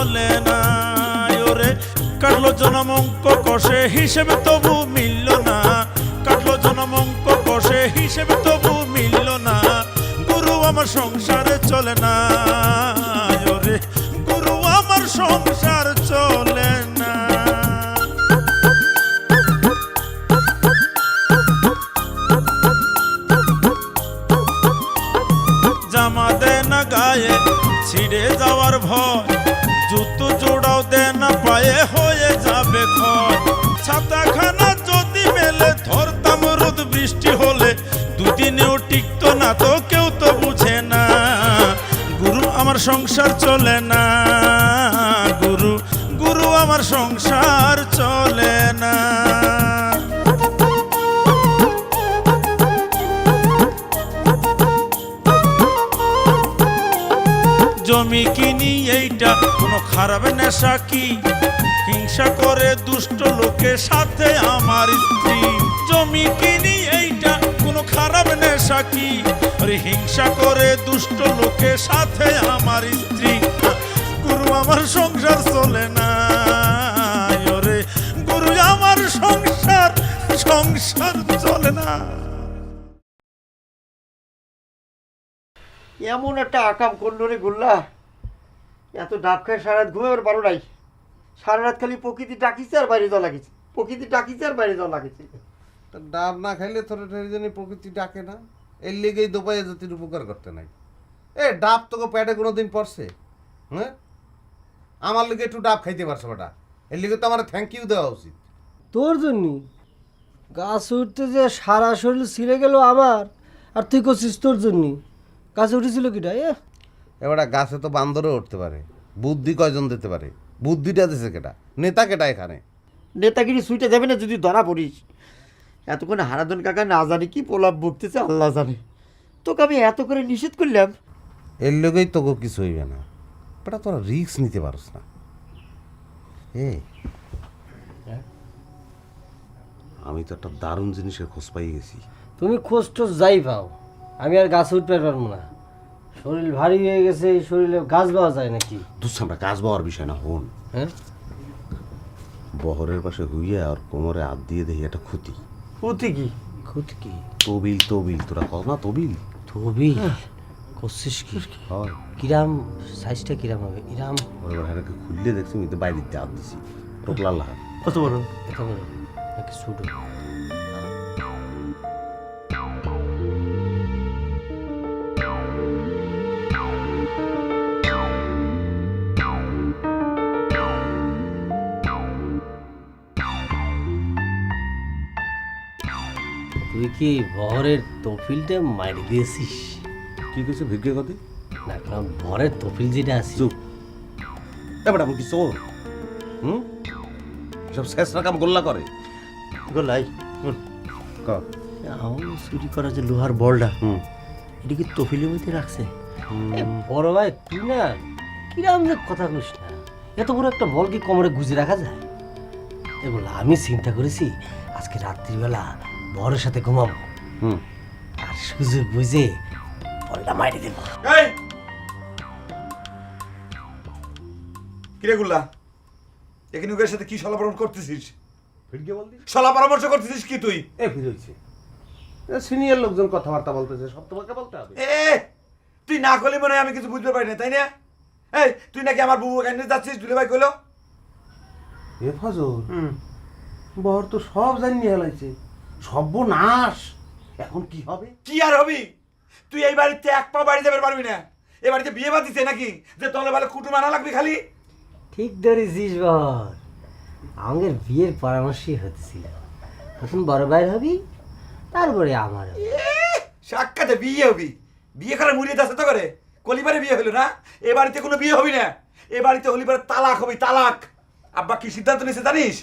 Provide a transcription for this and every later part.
চলে না। ওরে কাটলো জনম অঙ্ক কষে হিসেবে তবু মিলল না, কাটলো জনম অঙ্ক কষে হিসেবে তবু মিলল না। গুরু আমার সংসারে চলে না, ওরে গুরু আমার সংসার চলে না। জামা দে না গায়ে ছিঁড়ে যাওয়ার ভয়, জুতো জোড়াও দে না পায়ে হয়ে যাবে ক্ষয়। ছাতাখানা যদি মেলে ধরতাম রোদ বৃষ্টি হলে, দুদিনেও টিকতো না তো কেউ তো বুঝে না। গুরু আমার সংসার চলে না, গুরু গুরু আমার সংসার চলে না। জমি কিনি এইটা কোনো খারাপ নেশা কি, হিংসা করে দুষ্ট লোকের সাথে আমার স্ত্রী। জমি কিনি এইটা কোনো খারাপ নেশা কি, আরে হিংসা করে দুষ্ট লোকের সাথে আমার স্ত্রী। গুরু আমার সংসার চলে না, ওরে গুরু আমার সংসার চলে না। এমন একটা আকাম করলো রে গুল্লা, এত ডাব খায় সারা রাত ঘুমের পারো নাই। সারা রাত খালি প্রকৃতি ডাকিছে আর বাইরে যাওয়া লাগিছে, প্রকৃতি ডাকিছে আর বাইরে যাওয়া লাগিছে। ডাব না খাইলে তোর জন্য প্রকৃতি ডাকে না, এর লেগেই দোপায় জাতির উপকার করতে নাই। এ ডাব তোকে পেটে কোনোদিন পড়ছে? হ্যাঁ, আমার লিগে একটু ডাব খাইতে পারছো বেটা, এর লিগে তো আমার থ্যাংক ইউ দেওয়া উচিত। তোর জন্য গাছ উঠতে যে সারা শরীর ছিঁড়ে গেল আমার, আর তুই করছিস তোর জন্য। গাছে উঠেছিল কিটা? এবারে গাছে তো বান্দরও উঠতে পারে, বুদ্ধি কয়জন দিতে পারে? বুদ্ধিটা দিছে কেটা? নেতা কেটা এখানে? নেতাগিরি সুইটা যাবে না যদি ধরা পড়িস। এতক্ষণে হারাধন কাকা না জানি কি প্রলাপ বকতেছে আল্লাহ জানে, তোকে আমি এত করে নিষেধ করলাম। এর লেগেই তোকে কিছু হইবে না বেটা, তোরা রিস্ক নিতে পারস না। আমি তো একটা দারুণ জিনিসের খোঁজ পাই গেছি। তুমি খোঁজ টোজ যাই পাও, আমি আর গাছে উঠতে পারবো না। শরীর ভারী হয়ে গেছে, এই শরীরে গাছ পাওয়া যায় নাকি? দুঃসামটা কাজ পাওয়ার বিষয় না, হন। হ্যাঁ, বহরের পাশে হইয়া আর কোমরে হাত দিয়ে দেখি একটা ক্ষতি। ক্ষতি কি? ক্ষতি কি? তবিল তবিল, তোরা কস না তবিল? তবিল করছিস কি? হয় কিরাম সাইজটা কিরাম হবে? ইরাম ওরাকে খুললে দেখছি আমি তো বাইরে দিতে হাত দিছি। টোকলাল হাত কত বড়? এত বড় নাকি ছোট? তুই কি বহরের তফিলটা মারি দিয়েছিস? কি কিছু ভিজ্ঞ কথা? না, কারণ বহরের তফিল যেটা আছে। চুপ, এবার আমি কি চোর? সব শেষরা কাম গোল্লা করে। গোলাই আমার চুরি করা যে লোহার বলটা, এটা কি তফিলের মধ্যে রাখছে? বড় ভাই তুই না কিরাম যে কথা কইস না, এত বড় একটা বল কি কোমরে গুজে রাখা যায়? এগুলো আমি চিন্তা করেছি আজকে রাত্রিবেলা বরের সাথে ঘুমাবো, আর সুযোগ বুঝে বলটা মারি দেব। কিরে গুল্লা, এখানে ওদের সাথে কি সলা পরামর্শ করতেছিস? সলা পরামর্শ করতেছিস কি তুই? সিনিয়র লোকজন কথাবার্তা বলতেছে, সব তোমাকে বলতে হবে। তুই না করলে মনে হয় আমি কিছু বুঝতে পারি না, তাই না? এই তুই নাকি আমার বুবু কাছে যাচ্ছিস? দুলে ভাই কইলো। এ ফজল, বহর তো সব জানিয়ে হেলাইছে, সর্বনাশ। এখন কি হবে? কি আর হবি? তুই এই বাড়িতে এক পা বাড়ি যাবে পারবি না। এ বাড়িতে বিয়ে বাদিছে নাকি যে তলে ভালো কুটুম আনা লাগবে খালি? ঠিক ধরেছিস বর, আমাদের বিয়ের পরামর্শই হতেছিল। প্রথম বড় ভাইয়ের হবি, তারপরে আমার হবে। সাক্ষাতে বিয়ে হবি? বিয়ে করার মুড়িয়ে যাচ্ছে তো করে কলিবারে বিয়ে হলো না? এ বাড়িতে কোনো বিয়ে হবি না, এ বাড়িতে হলিবারে তালাক হবি, তালাক। আব্বা কি সিদ্ধান্ত নিয়েছে জানিস?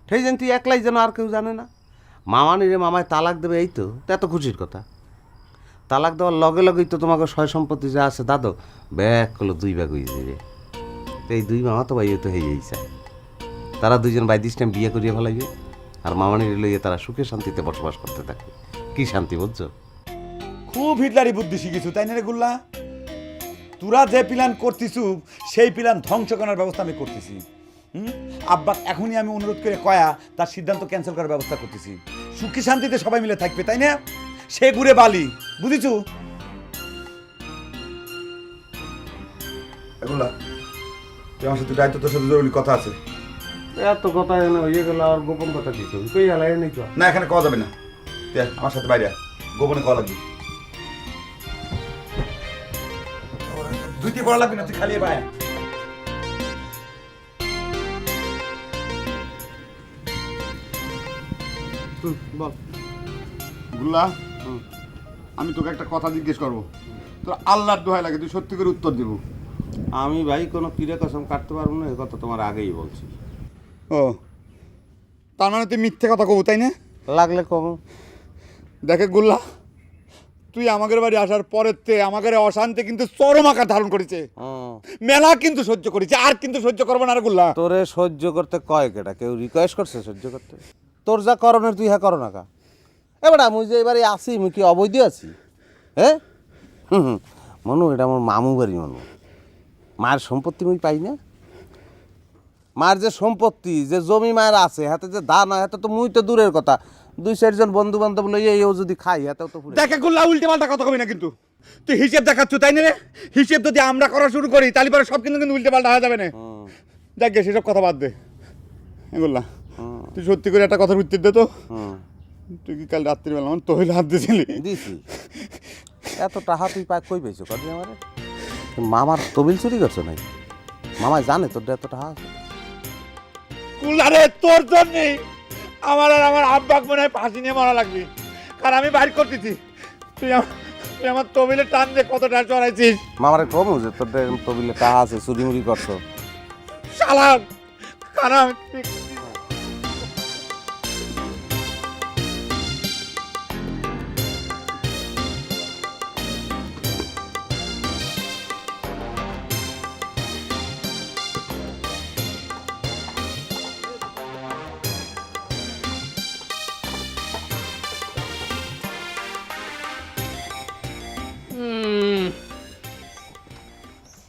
সেই যেন তুই একলাই যেন, আর কেউ জানে না। মামা নিজে মামায় তালাক দেবে, এই তো এত খুশির কথা। তালাক দেওয়ার লগে লগেই তো তোমাকে সয় সম্পত্তি যা আছে দাদো ব্যাগ করলো, 2 ভাগ হয়ে যাবে। এই 2 মামা তো ভাই তো হয়েই চায়, তারা 2জন বাই দিস টাইম বিয়ে করিয়ে ফেলাইবে, আর মামানির লইয়ে তারা সুখে শান্তিতে বসবাস করতে থাকে। কি শান্তি বুঝছো? খুব হিটলারি বুদ্ধি শিখেছো তাই না রে গুল্লা? তোরা যে প্ল্যান করতিছু সেই প্ল্যান ধ্বংস করার ব্যবস্থা আমি করতেছি। আব্বা এখনই আমি অনুরোধ করে কয়া তার সিদ্ধান্ত ক্যান্সেল করার ব্যবস্থা করতেছি। সুখী শান্তিতে সবাই মিলে থাকবে, তাই না? সে ঘুরে বালি, বুঝিছু? এগুলা তুই আমার সাথে দায়িত্ব, তোর সাথে জরুরি কথা আছে। এত কথা এনে হয়ে গেল আর গোপন কথা কি করবি? কই আলাই নাই তো। না, এখানে কওয়া যাবে না। তুই আয়, আমার সাথে বাইরে আয়। গোপনে কওয়া লাগবে। দুইটি পড়া লাগবে না, তুই খালি বাইরে আয়। বল। গুল্লা, আমি তোকে একটা কথা জিজ্ঞেস করবো, তোর আল্লাহর দোহাই লাগে, তুই সত্যি করে উত্তর দেবো। আমি ভাই কোনো কিরে কসম কাটতে পারবো না, এ কথা তোমার আগেই বলছি। ও, তার মানে তুই মিথ্যে কথা কবো, তাই না? লাগলে কম। দেখে গুল্লা, তুই আমাদের বাড়ি আসার পরের তে আমাদের অশান্তি কিন্তু চরম আকার ধারণ করেছে। মেলা কিন্তু সহ্য করেছে, আর কিন্তু সহ্য করবো না রে গুল্লা। তোরে সহ্য করতে কয় কেটা? কেউ রিকোয়েস্ট করছে সহ্য করতে? তোর যা করণের তুই হ্যাঁ করো না কা? এবার মুই যে এবারে আসি, মুই কি অবৈধ আছি? হ্যাঁ মনু, এটা আমার মামু বাড়ি। মনু, মায়ের সম্পত্তি মুই পাই না। মার যে সম্পত্তি, যে জমি মায়ের আছে, হাতে যে দান হয়, হাতে তো মুই তো দূরের কথা, 2-4 বন্ধু বান্ধব লইয়া এও যদি খাই হাতেও তো ফুরে। দেখে গুল্লা, উল্টে পাল্টা কথা কবি না কিন্তু। তুই হিসেব দেখাচ্ছ, তাই না রে? হিসেব যদি আমরা করা শুরু করি তাহলে পরে সব কিন্তু উল্টে পাল্টা হয়ে যাবে না। দেখ গে, সেসব কথা বাদ দে। গুল্লা, তুই সত্যি করে একটা কথার উত্তর দে তো। তুই কি কাল রাত্রিবেলা আমার তহিল হাত দিয়েছিলি? দিছি। এত টাকা তুই কই পেয়েছো কদি? আমারে মামার তবিল চুরি করছো নাই? মামাই জানে তোর এত টাকা আছে? কুলারে, তোর জন্যে আমার আর আমার আব্বাক মনে হয় ফাঁসি নিয়ে মারা লাগবে। কারণ আমি বাইর করতেছি, তুই আমার তবিলে টান দিয়ে কত টাকা চড়াইছিস। মামারে কম যে তোর তবিলে টাকা আছে, চুরি মুড়ি করছো। শালা, কারণ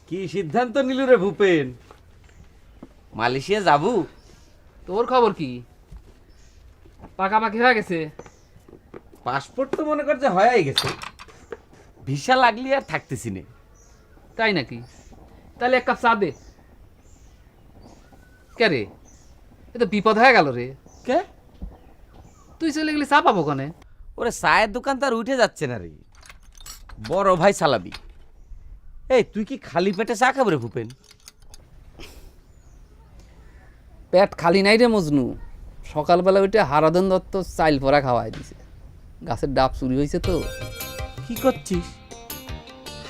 কি সিদ্ধান্ত নিল রে ভূপেন? মালয়েশিয়া যাবো? তোর খবর কি? পাকাপাকি হয়ে গেছে? পাসপোর্ট তো মনে করছে হয়ে গেছে, ভিসা লাগলি আর থাকতেছি না। তাই নাকি? তাহলে এক কাপ চা দে। কে রে, এ তো বিপদ হয়ে গেল রে। কে? তুই চলে গেলি চা পাবো কনে? ওরে চায়ের দোকান তো আর উঠে যাচ্ছে না রে, বড় ভাই চালাবি। এই তুই কি খালি পেটে চা খাবো রে ভূপেন? পেট খালি নাই রে মজনু। সকালবেলা উঠে হারাধন দত্ত চাইল পরা খাওয়াই দিছে। গাছের ডাব চুরি হয়েছে তো। কি করছিস?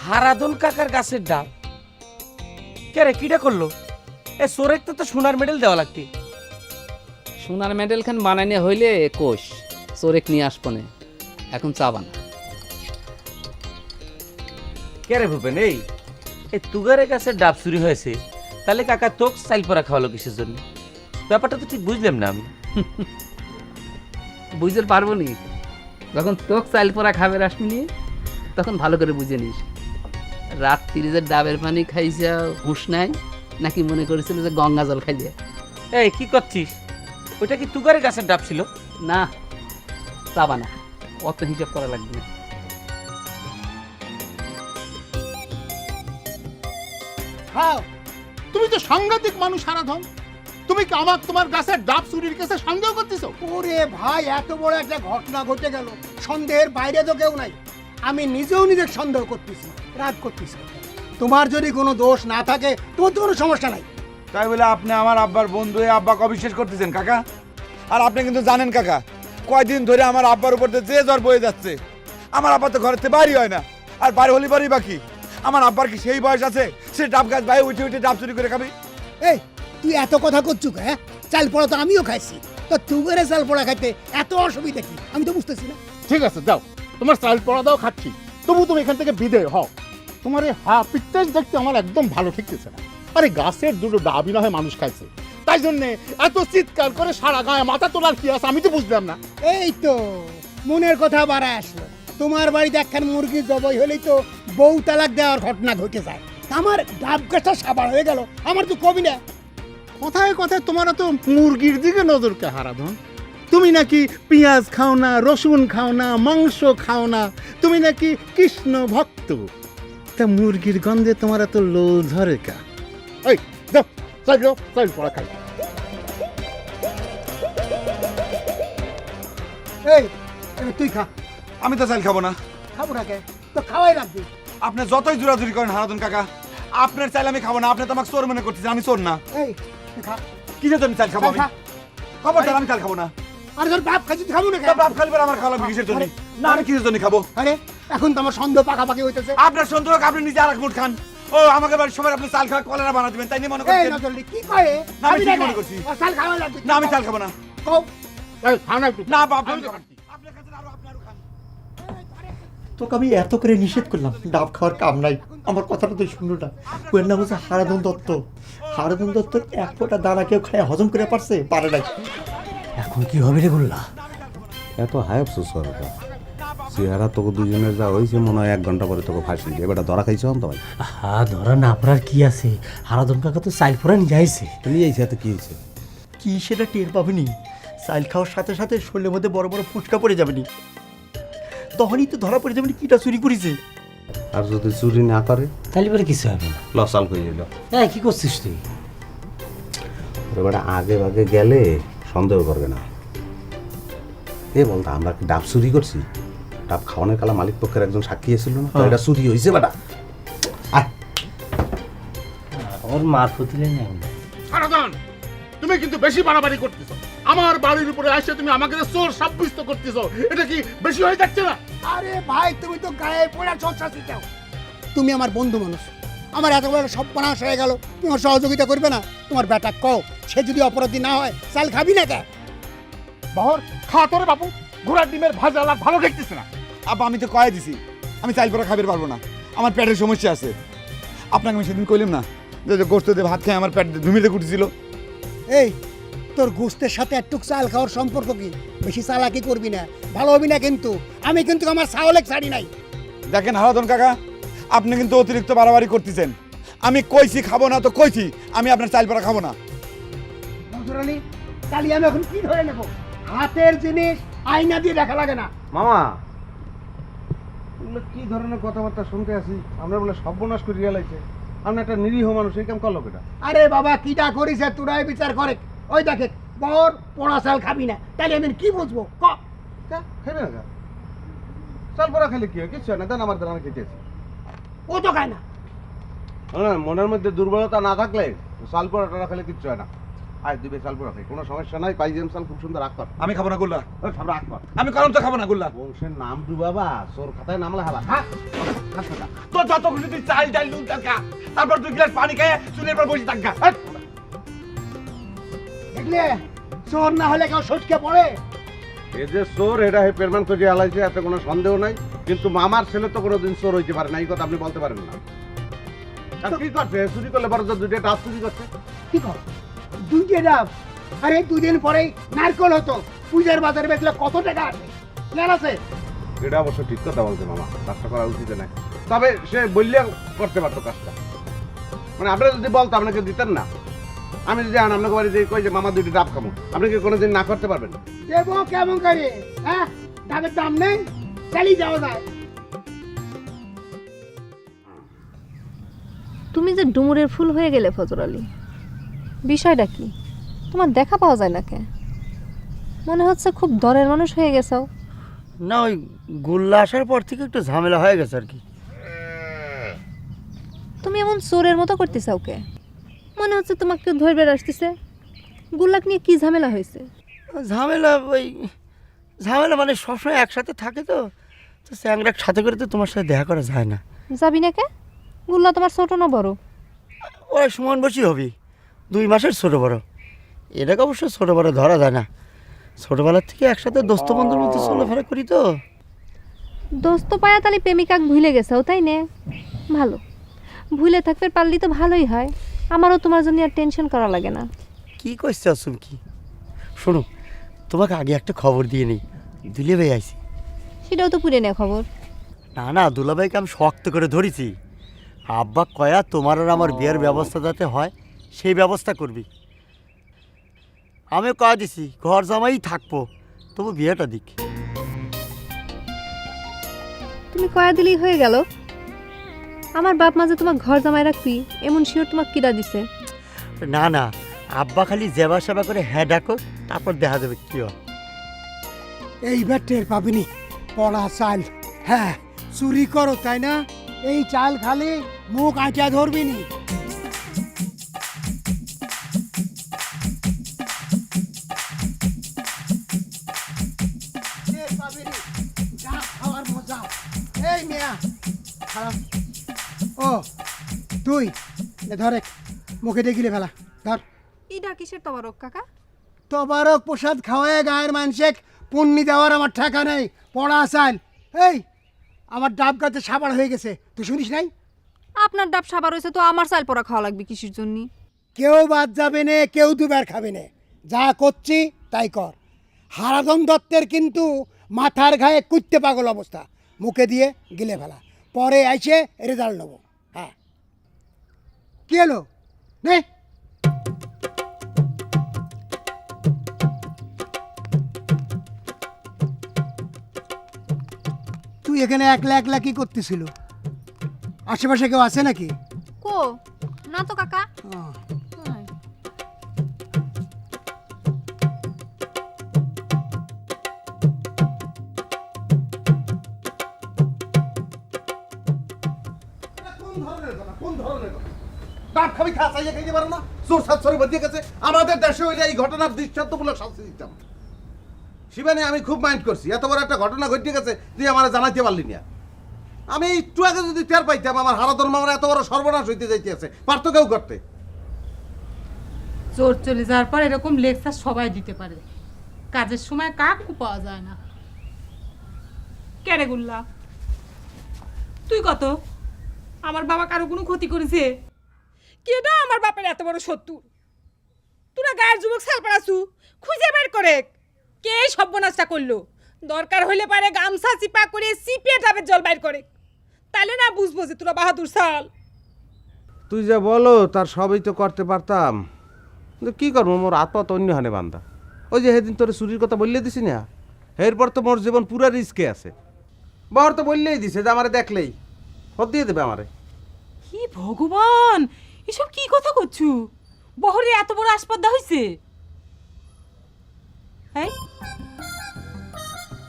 হারাদন কাকার গাছের ডাব? কে রে, কিটা করলো? এ সোরেক তো সোনার মেডেল দেওয়া লাগবে। সোনার মেডেল খান বানাইনে হইলে কোষ চোরেক নিয়ে আসবনে। এখন চা বানা। কে রে ভূপেন, এই তুগারের কাছে ডাব চুরি হয়েছে, তাহলে কাকা তোক চাইল পরা খাওয়ালো কিসের জন্য? ব্যাপারটা তো ঠিক বুঝলাম না আমি। বুঝতে পারবো নি? যখন তোক চাইল পরা খাবে রাসমিনি, তখন ভালো করে বুঝে নিস। রাত্রি যে ডাবের পানি খাইছে হুঁশ নাই, নাকি মনে করেছিল যে গঙ্গা জল খাইলে? এই কি করছিস? ওইটা কি তুগারের গাছের ডাব ছিল? না, চা বানা, অত হিসাব করা লাগবে না। হ্যাঁ, তুমি তো সাংঘাতিক মানুষ হারাধন। তুমি কি আমার তোমার গাছের ডাব চুরির কেসে সন্দেহ করতেছো? ওরে ভাই, এত বড় একটা ঘটনা ঘটে গেল, সন্দেহের বাইরে তো কেউ নাই। আমি নিজেও নিজের সন্দেহ করতেছি, রাগ করতেছি। তোমার যদি কোনো দোষ না থাকে, তোমার তো কোনো সমস্যা নাই। তাই বলে আপনি আমার আব্বার বন্ধু হয়ে আব্বাকে অবিশ্বাস করতেছেন কাকা? আর আপনি কিন্তু জানেন কাকা, কয়দিন ধরে আমার আব্বার উপর দিয়ে যে জ্বর বয়ে যাচ্ছে। আমার আব্বা তো ঘরের থেকে বাড়ি হয় না, আর বাড়ি হলি বাড়ি বাকি। আমার আব্বার কি সেই বয়স আছে সে ডাব গাছ বাইরে উঠে উঠে ডাব চুরি করে খাবি? এই, তুই এত কথা করছু, হ্যাঁ? চাল পড়া তো আমিও খাইছি, তো তুগরে চাল পড়া খাইতে এত অসুবিধা কি? আমি তো বুঝতেছি না। ঠিক আছে, যাও, তোমার চাল পড়া দাও, খাচ্ছি। তবু তুমি এখান থেকে বিদেয় হও। তোমার এই পিকচার দেখতে আমার একদম ভালো ঠিকতেছে না। আরে গাছের দুটো ডাবই না হয় মানুষ খাইছে, তাই জন্যে এত চিৎকার করে সারা গায়ে মাথা তোলার কি আছে আমি তো বুঝলাম না। এই তো মনের কথা বাড়ায় আসলো। তোমার বাড়িতে একখান মুরগি জবাই হলেই তো বউ তালাক দেওয়ার ঘটনা ঘটে যায়। আমার ডাব গাছটা সাবার হয়ে গেল, আমার তো কবি না। কথায় কথায় তোমার তো মুরগির দিকে নজর কে হারাধন? তুমি নাকি পেঁয়াজ খাও না, রসুন খাও না, মাংস খাও না, তুমি নাকি কৃষ্ণ ভক্ত, তা মুরগির গন্ধে তোমার এত লোল ধরে কা? এই যাও, চাল পড়া খাই। এই এবার তুই খা। আমি তো চাল খাবো না। খাবো না কে? তো খাওয়াই রাখবি। আপনি যতই জোরাজুরি করেন হারাধন কাকা, আপনার চাইলে আমি খাবো না। আপনি তো আমাকে চোর মনে করতেছেন, আমি চোর না। এই তুই খা। কিসের জন্য চাল খাবো আমি? খা। খবরদার, আমি চাল খাবো না। আর তোর বাপ খাচ্ছিস, খাবো না কে? তা বাপ খালি পরে আমার খাওয়া লাগবে কিসের জন্য? না, আমি কিসের জন্য খাবো? আরে এখন তো আমার সন্দেহ পাকাপাকি হইতেছে। আপনার সন্দেহ, আপনি নিজে আর এক মুঠ খান। ও আমাকে বাড়ির সবাই আপনি চাল খাওয়া কলেরা বানা দিবেন, তাই নিয়ে মনে এই করছেন? নজরুল কি কয়? না, আমি ঠিক মনে করছি। চাল খাওয়াই লাগবে। না, আমি চাল খাবো না। কও। এই খাও না একটু। না বাপ, আমি খাবো না। আপনার কাছে আরো আপনি আরো খান। তোকে আমি এত করে নিষেধ করলাম, ডাব খাওয়ার কাম নাই, আমার কথাটা তুই শুনলো না। ওর নাম হচ্ছে হারাধন দত্ত। হারাধন দত্ত এক ফোঁটা দানা কেউ খায় হজম করে পারছে? পারে নাই। এখন কি হবে রে গোল্লা? এত হাই আফসোস করো তো, চেহারা তোকে দুজনের যা হয়েছে মনে হয় 1 ঘন্টা পরে তোকে ফাঁসি দিয়ে বেটা ধরা খাইছে তো ভাই। ধরা না পড়ার কি আছে? হারাধন কাকা তো চাইল পড়া নিয়ে যাইছে। তুমি এই সাথে কি হয়েছে? কি সেটা টের পাবেনি? চাল খাওয়ার সাথে সাথে শরীরের মধ্যে বড় বড় ফুচকা পড়ে যাবেনি, তখনই তো ধরা পড়ে যাবেনি কিটা চুরি করেছে। আর যদি চুরি না করে তাহলে পরে কিছু হবে না। লসাল হয়ে গেল। হ্যাঁ, কি করছিস তুই? বেটা আগে ভাগে গেলে সন্দেহ করবে না। এ বলতো আমরা কি ডাব চুরি করছি? ডাব খাওয়ানোর কালা মালিক পক্ষের একজন সাক্ষী এসেছিল না? তো এটা চুরি হয়েছে বেটা। আয় ওর মার ফুতিলে নেই। হারাধন, তুমি কিন্তু বেশি বাড়াবাড়ি করতেছো। আমার বাড়ির উপরে আসে তুমি আমাকে যে চোর সাব্যস্ত করতেছো, এটা কি বেশি হয়ে যাচ্ছে না? আরে ভাই তুমি তো গায়ে পড়া চর্চা শিখাও। তুমি আমার বন্ধু মানুষ, আমার এত বড় সব পানাশ হয়ে গেল, তুমি আমার সহযোগিতা করবে না? তোমার বেটা কও, সে যদি অপরাধী না হয় চাল খাবি না কে? বহর খা তোরে বাবু, ঘোড়ার ডিমের ভাজা লাগ ভালো দেখতেছে না। আব্বা আমি তো কয়ে দিছি, আমি চাল পরে খাবার পারবো না, আমার পেটের সমস্যা আছে। আপনাকে আমি সেদিন কইলাম না যে গোস্ত দিয়ে ভাত খেয়ে আমার পেট ধুমিতে কুটেছিল। এই তোর গোস্তের সাথে একটু চাল খাওয়ার সম্পর্ক কি? বেশি চালাকি করবি না, ভালো হবি না কিন্তু। আমি কিন্তু আমার চাউলেক ছাড়ি নাই। দেখেন হারাধন কাকা, আপনি কিন্তু অতিরিক্ত বাড়াবাড়ি করতেছেন। আমি কইছি খাবো না তো কইছি, আমি আপনার চাল পরা খাবো না। নজরালি কালি আমি এখন কি ধরে নেব? হাতের জিনিস আয়না দিয়ে দেখা লাগে না। মামা, এগুলো কি ধরনের কথাবার্তা শুনতে আছি? আমরা বলে সর্বনাশ করে রিয়ালাইছে আমরা একটা নিরীহ মানুষ, এই কাম করলো কেটা? আরে বাবা কিটা করিস তোরাই বিচার করে। ওই দেখে বর পোড়া চাল খাবি না, তাহলে আমি কি বুঝবো? খেবে না চাল পরা খেলে কি হয়? কিচ্ছু হয় না, দেন আমার দেন, আমি খেতেছি। ও তো খায় না। মনের মধ্যে দুর্বলতা না থাকলে চাল পরাটা খেলে কিচ্ছু হয় না। আয় দিবে চাল পরা খাই, কোনো সমস্যা নাই। পাইজেম চাল খুব সুন্দর রাখ কর। আমি খাবো না গুল্লা, রাখ কর। আমি করম তো খাবো না গুল্লা। বংশের নাম ডুবাবা, চোর খাতায় নাম লেখাবা। তো যত খুশি তুই চাল ডাল নুন টাকা, তারপর 2 গ্লাস পানি খেয়ে চুলের পর বসে থাকা। দেখলে চোর না হলে কেউ সটকে পড়ে? এই যে চোর, এটা পেরমান করে হালাইছে, এতে কোনো সন্দেহ নাই। কিন্তু মামার ছেলে তো কোনোদিন চোর হইতে পারে না, এই কথা আপনি বলতে পারেন না। আর কি করছে? চুরি করলে বড় দুইটা ডাব চুরি করছে। কি কর? দুইটে ডাব? আরে 2 দিন পরেই নারকল হতো। পূজার বাজারে বেচলে কত টাকা আসে? জান আছে? এটা অবশ্য ঠিক কথা বলছে মামা, কাজটা করা উচিত না। তবে সে বললে করতে পারতো কাজটা। মানে আপনারা যদি বলতো আপনাকে দিতেন না। আমি যদি আপনাকে বাড়ি দিয়ে কই যে মামা 2টি ডাব খাবো, আপনি কি কোনোদিন না করতে পারবেন? দেবো কেমন করে? হ্যাঁ, ডাবের দাম নেই, চালিয়ে যাওয়া যায়। তুমি যে ডুমুরের ফুল হয়ে গেলে ফজর আলী, বিষয়টা কি? তোমার দেখা পাওয়া যায় না কে? মনে হচ্ছে খুব দরের মানুষ হয়ে গেছো। না, ওই গুল্লা আসার পর থেকে একটু ঝামেলা হয়ে গেছে আর কি। তুমি এমন চোরের মতো করতেছ ওকে, মনে হচ্ছে তোমাকে কেউ ধরবে আসতেছে। গুল্লাক নিয়ে কি ঝামেলা হয়েছে? ঝামেলা মানে সবসময় একসাথে থাকে তো স্যাংরাক সাথে করে তো তোমার সাথে দেখা করা যায় না। যাবি না কে? গুল্লা তোমার ছোট না বড়? ওরা সমান বসি হবি, 2 মাসের ছোট বড়। এটাকে অবশ্য ছোট বড় ধরা যায় না, ছোটবেলার থেকে একসাথে দোস্ত বন্ধুর মতো চলাফেরা করি তো। দোস্ত পায়া তালি প্রেমিকাক ভুলে গেছাও, তাই নে? ভালো, ভুলে থাকতে পারলি তো ভালোই হয়। আমারও তোমার জন্য আর টেনশন করা লাগে না। কি করছে আসুন কি? শোনো, তোমাকে আগে একটা খবর দিয়ে নেই, দুলাভাই আইছি। সেটাও তো পুরে নে খবর। না, দুলাভাইকে আমি শক্ত করে ধরেছি। আব্বা কয়া তোমার আর আমার বিয়ের ব্যবস্থা যাতে হয় সেই ব্যবস্থা করবি। আমি কয়া দিছি ঘর জামাই থাকবো, তবু বিয়েটা দিক। তুমি কয়া দিলেই হয়ে গেল? আমার বাপ মা যে তোমার ঘর জামাই রাখবি এমন শিওর তোমাকে কিরা দিছে? না না, আব্বা খালি জেবা সেবা করে হ্যাঁ ডাকো, তারপর দেখা যাবে কি হয়। এইবার টের পাবিনি পড়া চাল। হ্যাঁ, চুরি করো তাই না? এই চাল খালি মুখ আঁচা ধরবি নি। টের পাবিনি, যা খাওয়ার মজা। এই মিয়া খারাপ। ও তুই ধরে মুখে দেখিলে ফেলা ধর। ইডা কিসের তবারক কাকা? তবারক প্রসাদ খাওয়ায় গায়ের মানুষে পুণ্যি দেওয়ার আমার ঠেকা নেই। পড়া চাল। এই আমার ডাব গাছে সাবার হয়ে গেছে, তুই শুনিস নাই? আপনার ডাব সাবার হয়েছে তো আমার চাল পরা খাওয়া লাগবে কিসের জন্য? কেউ বাদ যাবে না, কেউ দুবার খাবে না। যা করছি তাই কর। হারাধন দত্তের কিন্তু মাথার ঘায়ে কুত্তে পাগল অবস্থা, মুখে দিয়ে গিলে ফেলা, পরে আইসে রেজাল্ট নেবো। হ্যাঁ, কি হলো নে? তুই এখানে একলা একলা কি করতেছিল? আশেপাশে কেউ আছে নাকি? কো না তো কাকা। ডাব খাবি খা, চাইয়ে খাইতে পারো না? চোর সাতসরে বদিয়ে গেছে। আমাদের দেশে হইলে এই ঘটনার দৃষ্টান্তমূলক শাস্তি দিতাম। শিবানী, আমি খুব মাইন্ড করছি, এত বড় একটা ঘটনা ঘটে গেছে তুই আমার জানাইতে পারলি না। আমি একটু আগে যদি টের পাইতাম আমার হারাধন মামার এত বড় সর্বনাশ হইতে যাইতে আছে, পারতো কেউ করতে? চোর চলে যাওয়ার পর এরকম লেকচার সবাই দিতে পারে, কাজের সময় কাকু পাওয়া যায় না। কেরে গুল্লা, তুই কত আমার বাবা কারো কোনো ক্ষতি করেছে? কেডা আমার বাপের এত বড় শত্রু? তোরা গায়ের যুবক সাল পাড়াছু, খুঁজে বের করে কে সর্বনাশটা করলো। দরকার হইলে পারে গামছা চিপা করে চিপিয়ে ডাবের জল বাইর করে, তাহলে না বুঝবো যে তোরা বাহাদুর সাল। তুই যা বলো তার সবই তো করতে পারতাম, কিন্তু কি করবো, মোর হাত পা তো অন্য হানে বান্ধা। ওই যে সেদিন তোর চুরির কথা বললে দিছি না, এরপর তো মোর জীবন পুরা রিস্কে আছে। বহর তো বললেই দিছে যে আমারে দেখলেই হত দিয়ে দেবে আমারে। কি ভগবান, এসব কি কথা করছু? বহরে এত বড় আসপদ্দা হইছে? এই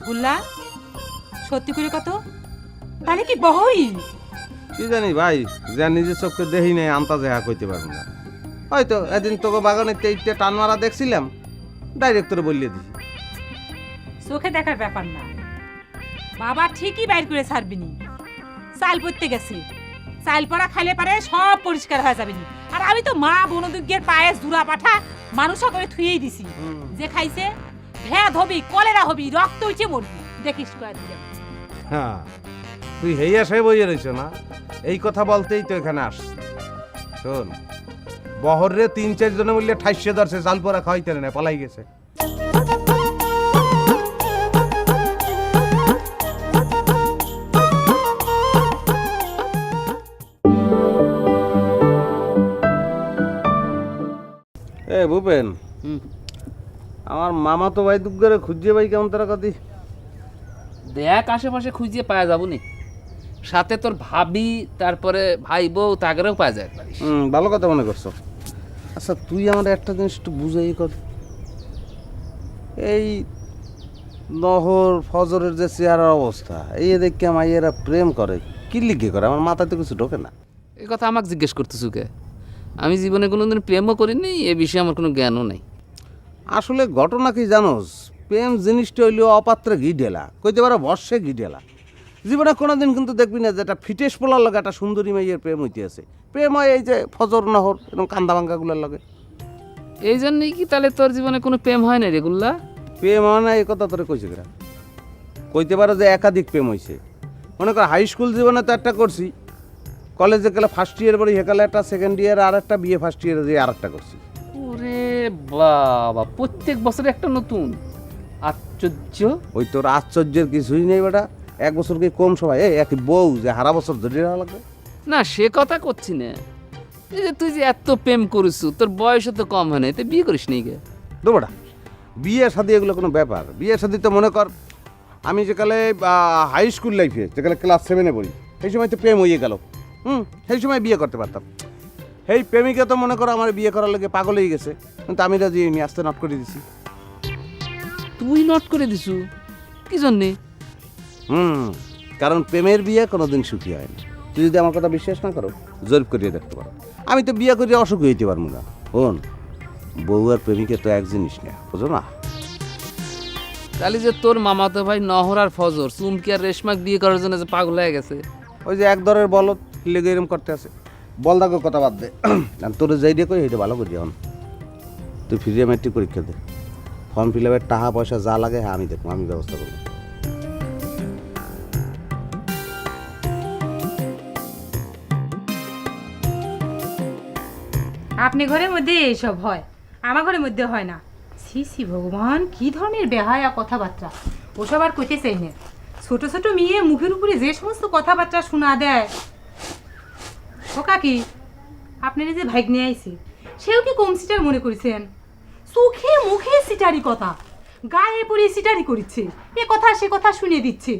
গুল্লা, সত্যি করে কত, তাহলে কি বহরই? কি জানি ভাই, যা নিজের চোখে দেখি নাই আন্তাজে হা কইতে পারবো না। হয়তো এদিন তোকে বাগানে তেইটে টান মারা দেখছিলাম, ডাইরেক্ট তোরে বললে দিছি। চোখে দেখার ব্যাপার না, বাবা ঠিকই বাইর করে ছাড়বিনি। চাল পড়তে গেছে, চাল পড়া খাইলে পারে সব পরিষ্কার হয়ে যাবেনি। আর আমি তো মা বনদুর্গের পায়ে জুড়া পাঠা মানুষা করে থুয়েই দিছি, যে খাইছে ভ্যাদ হবি, কলেরা হবি, রক্ত উঠে মরবি, দেখিস কয়েক দিন। হ্যাঁ, তুই হেই আশায় বইয়ে রইছ না, এই কথা বলতেই তো এখানে আস। শোন, বহরে ৩-৪ জনে মিললে ঠাইসে ধরছে, চাল পরা খাইতে না, পলাই গেছে। এ ভূপেন, আমার মামা তো ভাই দুঃখরে খুঁজিয়ে ভাই কেমন তারা কদি? দেখ আশেপাশে খুঁজিয়ে পাওয়া যাবো নি, সাথে তোর ভাবি, তারপরে ভাই বউ, তাগেরেও পাওয়া যায়। ভালো কথা মনে করছো। আচ্ছা তুই আমার একটা জিনিস একটু বুঝাই কর, এই নহর ফজরের যে চেহারার অবস্থা, এই দেখে মাইয়েরা প্রেম করে কি লিখে করে, আমার মাথায় তো কিছু ঢোকে না। এই কথা আমাকে জিজ্ঞেস করতেছু কে? আমি জীবনে কোনোদিন প্রেমও করিনি, এ বিষয়ে আমার কোনো জ্ঞানও নাই। আসলে ঘটনা কি জানোস, প্রেম জিনিসটা হইল অপাত্রে ঘি ঢেলা, কইতে পারো বর্ষে ঘি ঢেলা। জীবনে কোনোদিন কিন্তু দেখবি না যে একটা ফিটেস পোলার লগে একটা সুন্দরী মাইয়ের প্রেম হইতে আছে। প্রেম হয় এই যে ফজর নহর এরকম কান্দা ভাঙ্গাগুলোর লগে। এই জন্যই কি তাহলে তোর জীবনে কোনো প্রেম হয় না রে গুল্লা? প্রেম হয় না এই কথা তোরে কইছে কিনা? কইতে পারো যে একাধিক প্রেম হয়েছে। মনে কর হাই স্কুল জীবনে তো একটা করছি, কলেজে গেলে ফার্স্ট ইয়ার পরে হেকালে একটা, সেকেন্ড ইয়ার আর একটা, বিয়ে ফার্স্ট ইয়ারে দিয়ে আর একটা করছি। ওরে বাবা, প্রত্যেক বছরে একটা নতুন, আশ্চর্য। ওই তোর আশ্চর্যের কিছুই নেই বেটা, 1 বছর কি কম সময়, এই একই বউ যে হারা বছর ধরে রাখা লাগবে। না সে কথা করছি না, এই যে তুই যে এত প্রেম করিস, তোর বয়সও তো কম হয় না, তুই বিয়ে করিস নি গে? দেবোটা বিয়ে শাদি এগুলো কোনো ব্যাপার? বিয়ে শাদি তো মনে কর আমি যেকালে হাই স্কুল লাইফে যেকালে ক্লাস 7-এ পড়ি সেই সময় তো প্রেম হয়ে গেল। সেই সময় বিয়ে করতে পারতাম। সেই প্রেমিকা তো মনে করো আমার বিয়ে করার লাগে পাগল হয়ে গেছে, কিন্তু আমি রাজি হইনি, আসতে নট করে দিছি। তুই নট করে দিছু কি জন্যে? কারণ প্রেমের বিয়ে কোনোদিন সুখী হয় না। তুই যদি আমার কথা বিশ্বাস না করো জরিপ করিয়ে দেখতে পারো। আমি তো বিয়ে করিয়ে অসুখী হইতে পারবো না। শোন, বউ আর প্রেমিকা তো এক জিনিস না, বুঝো না? তাহলে যে তোর মামাতো ভাই নহর আর ফজর চুমকি আর রেশমাক বিয়ে করার জন্য যে পাগল হয়ে গেছে, ওই যে এক দরের বলদ লেগে এরম করতে আছে। বলদাকে কথা বাদ দে, তোর যাই দিয়ে কই এটা ভালো করি। এখন তুই ফ্রি ম্যাট্রিক পরীক্ষা দে, ফর্ম ফিল আপের টাকা পয়সা যা লাগে হ্যাঁ আমি দেখবো, আমি ব্যবস্থা করবো। আপনি ঘরের মধ্যে এইসব হয়, আমার ঘরের মধ্যে হয় না। ছি ছি ভগবান, কি ধরনের বেহায়া কথাবার্তা! ওসব আর কইতে চাই না। ছোট ছোট মেয়ে মুখের উপরে যে সমস্ত কথাবার্তা শোনা দেয়। ও কাকি, আপনার যে ভাইগ নিয়ে আইছি সেও কি কম সিটার মনে করেছেন? চোখে মুখে সিটারি কথা, গায়ে পড়ে সিটারি করিচ্ছে, এ কথা সে কথা শুনিয়ে দিচ্ছে।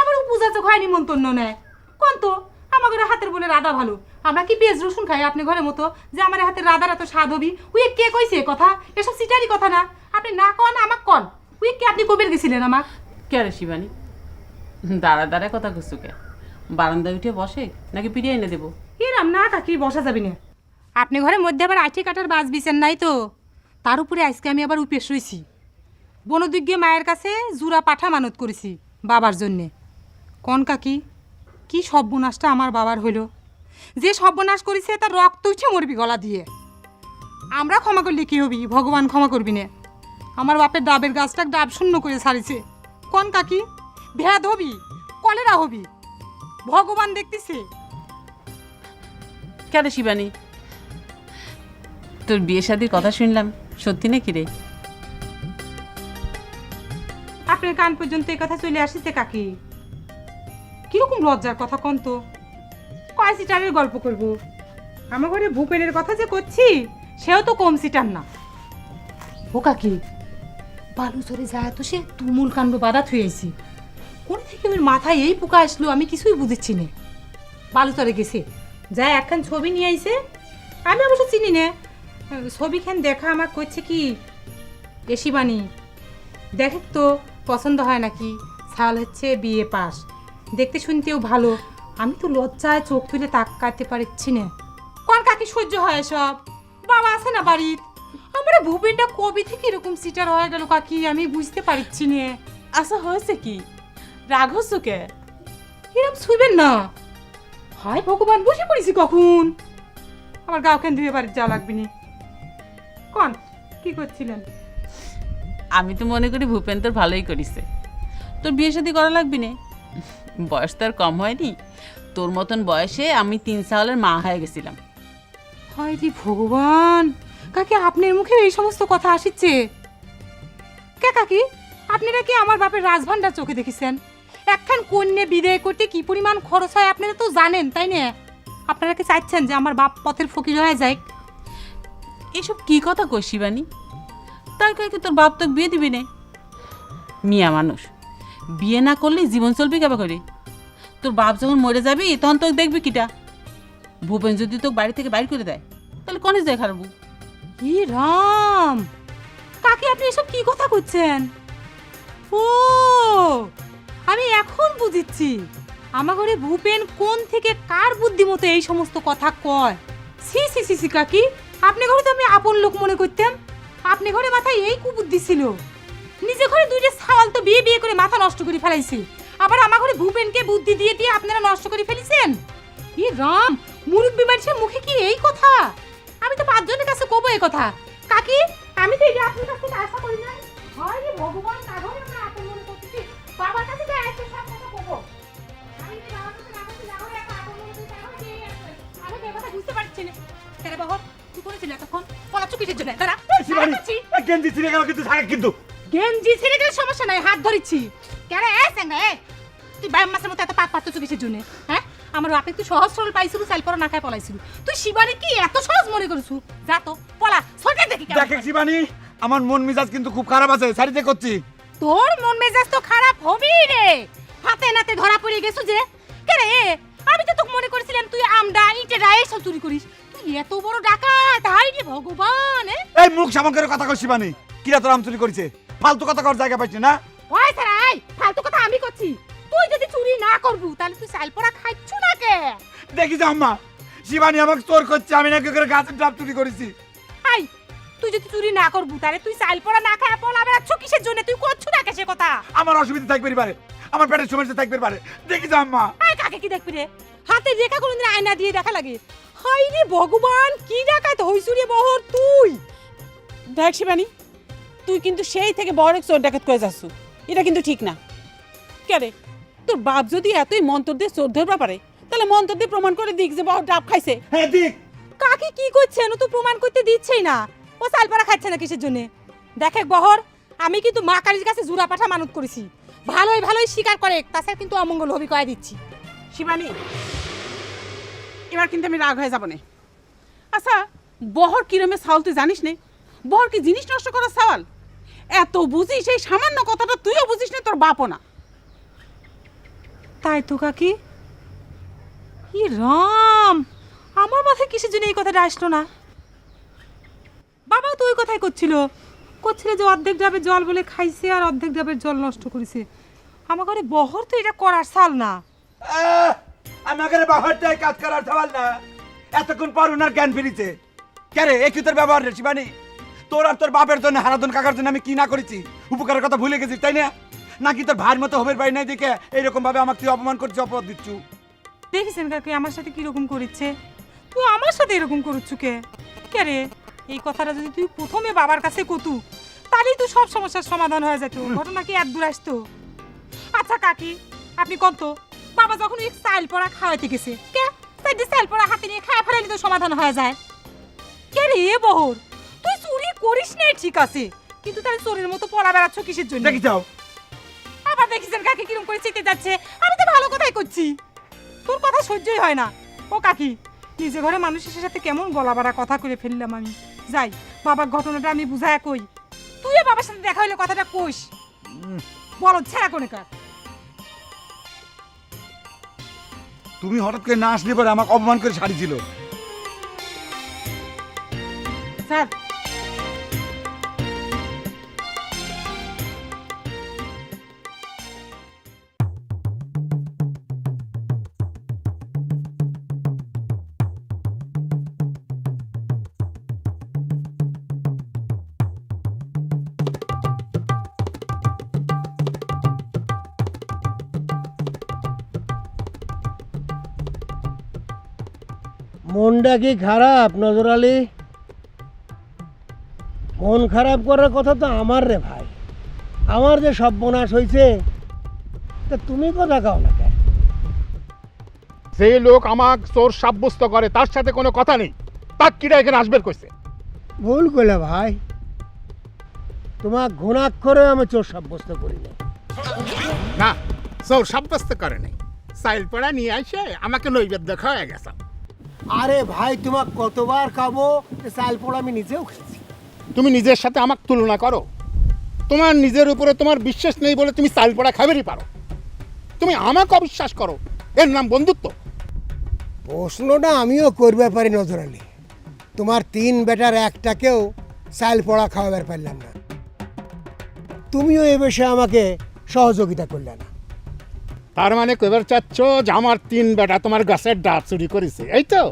আবার উপজাচক হয় নিমন্ত্রণ নেয়। কোন তো আমার ঘরে হাতের বলে রাধা ভালো, আমরা কি পেঁয়াজ রসুন খাই আপনি ঘরের মতো যে আমার হাতের রাধার এত স্বাদ হবি? উই কে কইছে কথা? এসব সিটারি কথা না। আপনি না কন আমাক কন, উই কে আপনি কবির গেছিলেন আমাক? কে রে শিবানী, দাঁড়া দাঁড়া কথা করছো কে? বারান্দায় উঠে বসে নাকি পিড়িয়ে এনে দেবো? এরাম না কাকি, বসা যাবি না। আপনি ঘরের মধ্যে আবার আঠি কাটার বাজ বিছেন নাই তো? তার উপরে আজকে আমি আবার উপেস রইছি। বনদুর্গে মায়ের কাছে জুরা পাঠা মানত করেছি বাবার জন্যে। কন কাকি, কি সর্বনাশটা আমার বাবার হইল! যে সর্বনাশ করেছে তার রক্ত উঠে মরবি গলা দিয়ে। আমরা ক্ষমা করলে কি হবি, ভগবান ক্ষমা করবি না। আমার বাপের ডাবের গাছটা ডাব শূন্য করে ছাড়িছে। কন কাকি, ভেদ হবি, কলেরা হবি, ভগবান দেখতেছে। কেন শিবানী, তোর বিয়ে শাদির কথা শুনলাম, সত্যি নাকি রে? আপনার কান পর্যন্ত এই কথা চলে আসিছে কাকি? কিরকম লজ্জার কথা কন তো। কয় সিটারের গল্প করব? আমার ঘরে ভূপেনের কথা যে করছি সেও তো কম সিটার না। ও কাকি, বালু চরে যায় তো সে তুমুল কাণ্ড বাধা থুয়েছি। কোন থেকে আমার মাথায় এই পোকা আসলো আমি কিছুই বুঝেছি না। বালু চরে গেছে, যা একখান ছবি নিয়ে আইছে, আমি অবশ্য চিনি না। ছবিখান দেখা আমার করছে কি, শিবানী দেখে তো পছন্দ হয় নাকি, সাল হচ্ছে বিয়ে পাস, দেখতে শুনতেও ভালো। আমি তো লজ্জায় চোখ তুলে তাকাতে পারছি না। কোন কাকি সহ্য হয় সব? বাবা আছে না বাড়ির? আমার ভূপেনটা কবে থেকে এরকম সিটার হয়ে গেল কাকি, আমি বুঝতে পারছি না। আচ্ছা হয়েছে কি, রাগ হচ্ছ কে? এরকম শুইবেন না। হায় ভগবান, বসে পড়েছি কখন। আমার গাওখান ধুয়ে বাড়ির যাওয়া লাগবে না। কোন কি করছিলেন? আমি তো মনে করি ভূপেন তোর ভালোই করিছে, তোর বিয়ে শাদী করা লাগবি না। বয়স তো আর কম হয়নি, তোর মতন বয়সে আমি 3 সালের মা হয়ে গেছিলাম। হায় রে ভগবান, কাকি আপনার মুখে এই সমস্ত কথা আসিচ্ছে কে? কাকি, আপনারা কি আমার বাপের রাজভান্ডার চোখে দেখেছেন? একখান কন্যা বিদায় করতে কি পরিমাণ খরচ হয় আপনারা তো জানেন, তাই না? আপনারা কি চাইছেন যে আমার বাপ পথের ফকির হয়ে যায়? এসব কি কথা কই শিবানী? তাই কয় কি তোর বাপ তোকে বিয়ে দিবি না? মিয়া মানুষ, বিয়ে না করলে জীবন চলবি কেবা করে? তোর বাপ যখন মরে যাবি তখন তোকে দেখবি কিটা? ভূপেন যদি তোকে বাড়ি থেকে বাইর করে দেয় তাহলে কনে যায় খারাপু? ই রাম, কাকি আপনি এসব কি কথা করছেন? ও, আমি এখন বুঝিচ্ছি আমার ঘরে ভূপেন কোন থেকে কার বুদ্ধি মতো এই সমস্ত কথা কয়। সি সি সি সি কাকি, আপনি ঘরে তো আমি আপন লোক মনে করতাম। আপনি ঘরে মাথায় এই কুবুদ্ধি ছিল। নিজে ঘরে দুইটা সাল তো বিয়ে বিয়ে করে মাথা নষ্ট করে ফেলাইছে, আবার আমার ঘরে ভূপেনকে বুদ্ধি দিয়ে দিয়ে আপনারা নষ্ট করে ফেলিছেন। ই রাম, মুরব্বী মানুষের মুখে কি এই কথা? আমি তো 5 জনের কাছে কব এই কথা। কাকি, আমি তো এই আপনার কাছে আশা করি না। হয় রে ভগবান, কাগজে আমরা আপন মনে করতেছি, বাবার কাছে তো একটা সব কথা কব। আমি যে বাবার কাছে না করতে যাও, একটা আপন মনে করতে আমার কি আছে? আমি তো এই কথা বুঝতে পারছি না। কেন বাবা, তুই করেছিস এতক্ষণ পলা চুকিটের জন্য? দাঁড়া, গেঞ্জি ছিঁড়ে গেল কিন্তু থাকে কিন্তু। গেঞ্জি ছিঁড়ে গেলে সমস্যা নাই, হাত ধরেছি। কেন এ সঙ্গে তুই বাম মাসের মতো এত পাক পাত্র চুকিটের জন্য? হ্যাঁ, আমার বাপে তুই সহজ সরল পাইছিল চাল পড়া না খায় পলাইছিল তুই শিবানী কি এত সহজ মনে করিস যা তো পলা সরকার দেখি দেখে শিবানী আমার মন মেজাজ কিন্তু খুব খারাপ আছে সারিতে করছি। তোর মন মেজাজ তো খারাপ হবেই রে হাতে নাতে ধরা পড়ে গেছো যে কে রে আমি তো তোকে মনে করেছিলাম তুই আমডা ইটেরা এইসব চুরি করিস তুই এত বড় ডাকাত হাই রে ভগবান এই মুখ সামন করে কথা কর শিবানী কিরা তোর আম চুরি করেছে ফালতু কথা কর জায়গা পাইছিস না ওই সারাই ফালতু কথা আমি করছি তুই যদি চুরি না করবু তাহলে তুই চাল পড়া খাইছু না কে দেখি যে আম্মা শিবানী আমাকে চোর করছে আমি নাকি করে গাছের ডাব চুরি করেছি। আই তুই যদি চুরি না করবু তাহলে তুই চাল পড়া না খায় পলা বেড়াচ্ছ কিসের জন্য তুই করছু না কে সে কথা আমার অসুবিধা থাকবে পারে আমার পেটের সমস্যা থাকবে পারে দেখি যে আম্মা আই কাকে কি দেখবি রে হাতে রেখা কোনদিন আয়না দিয়ে দেখা লাগে হাই রে ভগবান কি ডাকাত হইছু রে বহর তুই দেখ শিবানী তুই কিন্তু সেই থেকে বড় এক চোর ডাকাত করে যাচ্ছ এটা কিন্তু ঠিক না কে রে তোর বাপ যদি এতই মন্তর দিয়ে চোর ধরবা পারে তাহলে মন্তর দিয়ে প্রমাণ করে দিক যে বড় ডাব খাইছে। হ্যাঁ দিক কাকে কি করছেন ও তো প্রমাণ করতে দিচ্ছেই না ও চালপাড়া খাচ্ছে না কিসের জন্য দেখে বহর আমি কিন্তু মা কালীর কাছে জুরা পাঠা মানত করেছি ভালোই ভালোই স্বীকার করে তাছাড়া কিন্তু অমঙ্গল হবি কয়ে দিচ্ছি। শিবানী এবার কিন্তু আমি রাগ হয়ে যাব না। আচ্ছা বহর কিরমে সাওয়াল তুই জানিস নে বহর কি জিনিস নষ্ট করার সাওয়াল এত বুঝিস সেই সামান্য কথাটা তুইও বুঝিস না তোর বাপও না। তাই তো কাকি ই রাম আমার মাথায় কিসের জন্য এই কথাটা আসলো না বাবাও তো ওই কথাই করছিল যে অর্ধেক ডাবের জল বলে খাইছে আর অর্ধেক ডাবের জল নষ্ট করেছে আমার ঘরে বহর তো এটা করার সাল না আমাকে বাহারটাই কাজ করার সওয়াল না এতক্ষণ পর উনার জ্ঞান ফিরিছে কে রে একই তোর ব্যবহার রে শিবানী তোর আর তোর বাপের জন্য হারাধন কাকার জন্য আমি কি না করেছি উপকারের কথা ভুলে গেছিস তাই না নাকি তোর ভাইয়ের মতো হবের পাই নাই দেখে এইরকম ভাবে আমাকে তুই অপমান করছিস অপরাধ দিচ্ছু দেখিছেন কাকি আমার সাথে কিরকম করিচ্ছে তুই আমার সাথে এরকম করছু কে রে এই কথাটা যদি তুই প্রথমে বাবার কাছে কতু তাহলেই তো সব সমস্যার সমাধান হয়ে যেত ঘটনা কি এত দূর আসতো। আচ্ছা কাকি আপনি কত বাবা যখন এক চাল পড়া খাওয়াইতে গেছে কে তাই চাল পড়া হাতে নিয়ে খাওয়া ফেলাইলে তো সমাধান হয়ে যায় কে রে বহর তুই চুরি করিস না ঠিক আছে কিন্তু তাহলে চোরের মতো পড়া বেড়াচ্ছ কিসের জন্য দেখি যাও আবার দেখিছেন কাকি কিরকম করে চেতে যাচ্ছে আমি তো ভালো কথাই করছি তোর কথা সহ্যই হয় না ও কাকি নিজে ঘরে মানুষের সাথে কেমন গলা বাড়া কথা করে ফেললাম আমি যাই বাবার ঘটনাটা আমি বুঝায় কই তুইও বাবার সাথে দেখা হইলে কথাটা কইস বলো ছেড়া কোনে কার তুমি হঠাৎ করে না আসলে পরে আমাকে অপমান করে ছাড়িয়েছিল স্যার মনটা কি খারাপ নজর আলী? মন খারাপ করার কথা তো আমার রে ভাই, আমার যে সর্বনাশ হয়েছে তা তুমি কথা কাও না কেন? যে লোক আমাকে চোর সাব্যস্ত করে তার সাথে কোনো কথা নেই, তার কিরা এখানে আসবের কইছে? ভুল করলে ভাই, তোমার ঘুণাক্ষরে আমি চোর সাব্যস্ত করি না। না, চোর সাব্যস্ত করে নাই, চাইল পড়া নিয়ে আসে আমাকে নৈবেদ্য খাওয়া গেছে। আরে ভাই তোমার কতবার খাবো, চাল পোড়া আমি নিজেও খেয়েছি। তুমি নিজের সাথে আমাকে তুলনা করো? তোমার নিজের উপরে তোমার বিশ্বাস নেই বলে তুমি চাল পড়া খাবেরই পারো, তুমি আমাকে অবিশ্বাস করো, এর নাম বন্ধুত্ব? প্রশ্নটা আমিও করবে পারি নজর আলী, তোমার 3 বেটার একটাকেও চাল পড়া খাওয়াবার পারলাম না, তুমিও এ বিষয়ে আমাকে সহযোগিতা করলে না। তার মানে কইবার চাচ্ছ যে আমার 3 বেটা তোমার গাছের ডাব চুরি করেছে, এই তো?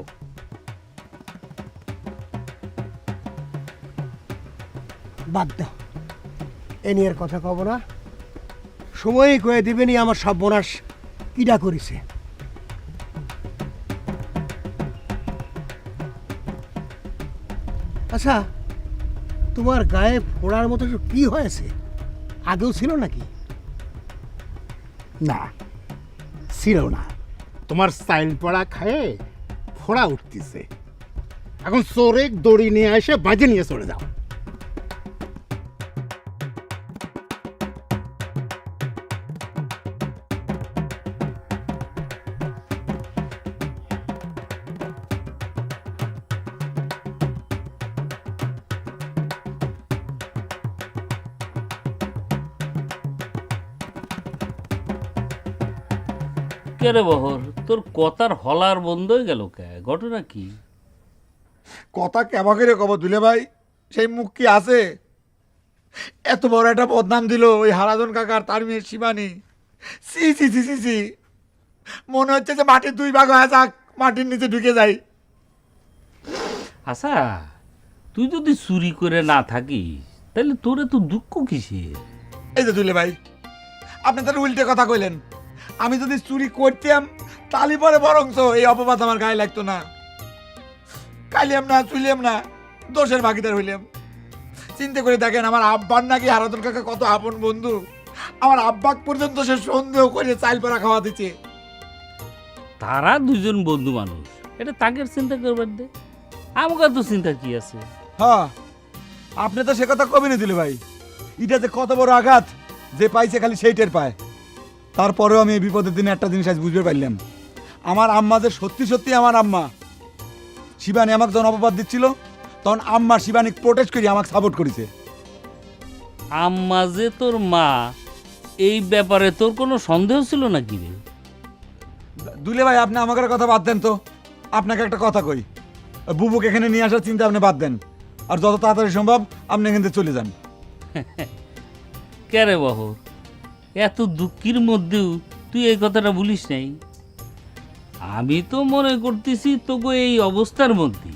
বাদ দাও, এ নিয়ে কথা কব না, সময়ই কয়ে দিবেনি আমার সর্বনাশ কিডা করেছে। আচ্ছা, তোমার গায়ে ফোড়ার মতো কি হয়েছে? আগেও ছিল নাকি? না, ছিল না। তোমার চাইল পড়া খায়ে ফোড়া উঠতেছে, এখন চোরে দড়ি নিয়ে এসে বাজে নিয়ে চলে যাও। কে রে বহর, তোর কথার হলার বন্ধ হয়ে গেল কে? ঘটনা কি? কথা কেমন করে কব দুলে ভাই, সেই মুখ কি আছে? এত বড় একটা বদনাম দিল ওই হারাধন কাকার, তার মেয়ে শিবানী। সি সি সি সি সি, মনে হচ্ছে যে মাটির 2 ভাগ হয়ে যাক, মাটির নিচে ঢুকে যাই। আচ্ছা, তুই যদি চুরি করে না থাকিস তাহলে তোরে তো দুঃখ কিসের? এই যে দুলে ভাই, আপনি তার উল্টে কথা কইলেন। আমি যদি চুরি করতাম তালি পরে বরংস এই অপবাদ আমার গায়ে লাগতো না। কাইলাম না, চুইলাম না, দোষের ভাগিদার হইলাম। চিন্তা করে দেখেন, আমার আব্বার নাকি হারাধন কাকা কত আপন বন্ধু। আমার আব্বাক পর্যন্ত সে সন্দেহ করে চাল পরা খাওয়া দিচ্ছে। তারা দুজন বন্ধু মানুষ, এটা তাকের চিন্তা করবার দে, আমাকে তো চিন্তা কি আছে? হ্যাঁ, আপনি তো সে কথা কবে না দিলে ভাই। এটা যে কত বড় আঘাত, যে পাইছে খালি সেইটার পায়। তারপরেও আমি এই বিপদের দিনে একটা জিনিস আজ বুঝতে পারলাম, আমার আম্মা যে সত্যি সত্যি আমার আম্মা। শিবানী আমাকে যখন অপবাদ দিচ্ছিল, তখন আম্মা শিবানী প্রোটেস্ট করি আমাকে সাপোর্ট করেছে। আম্মা যে তোর মা, এই ব্যাপারে তোর কোনো সন্দেহ ছিল নাকি রে? দুলে ভাই, আপনি আমাকে কথা বাদ দেন তো। আপনাকে একটা কথা কই, বুবুকে এখানে নিয়ে আসার চিন্তা আপনি বাদ দেন, আর যত তাড়াতাড়ি সম্ভব আপনি এখান থেকে চলে যান। কে রে বহর, এত দুঃখের মধ্যেও তুই এই কথাটা বলিস নাই? আমি তো মনে করতেছি তোকে এই অবস্থার মধ্যে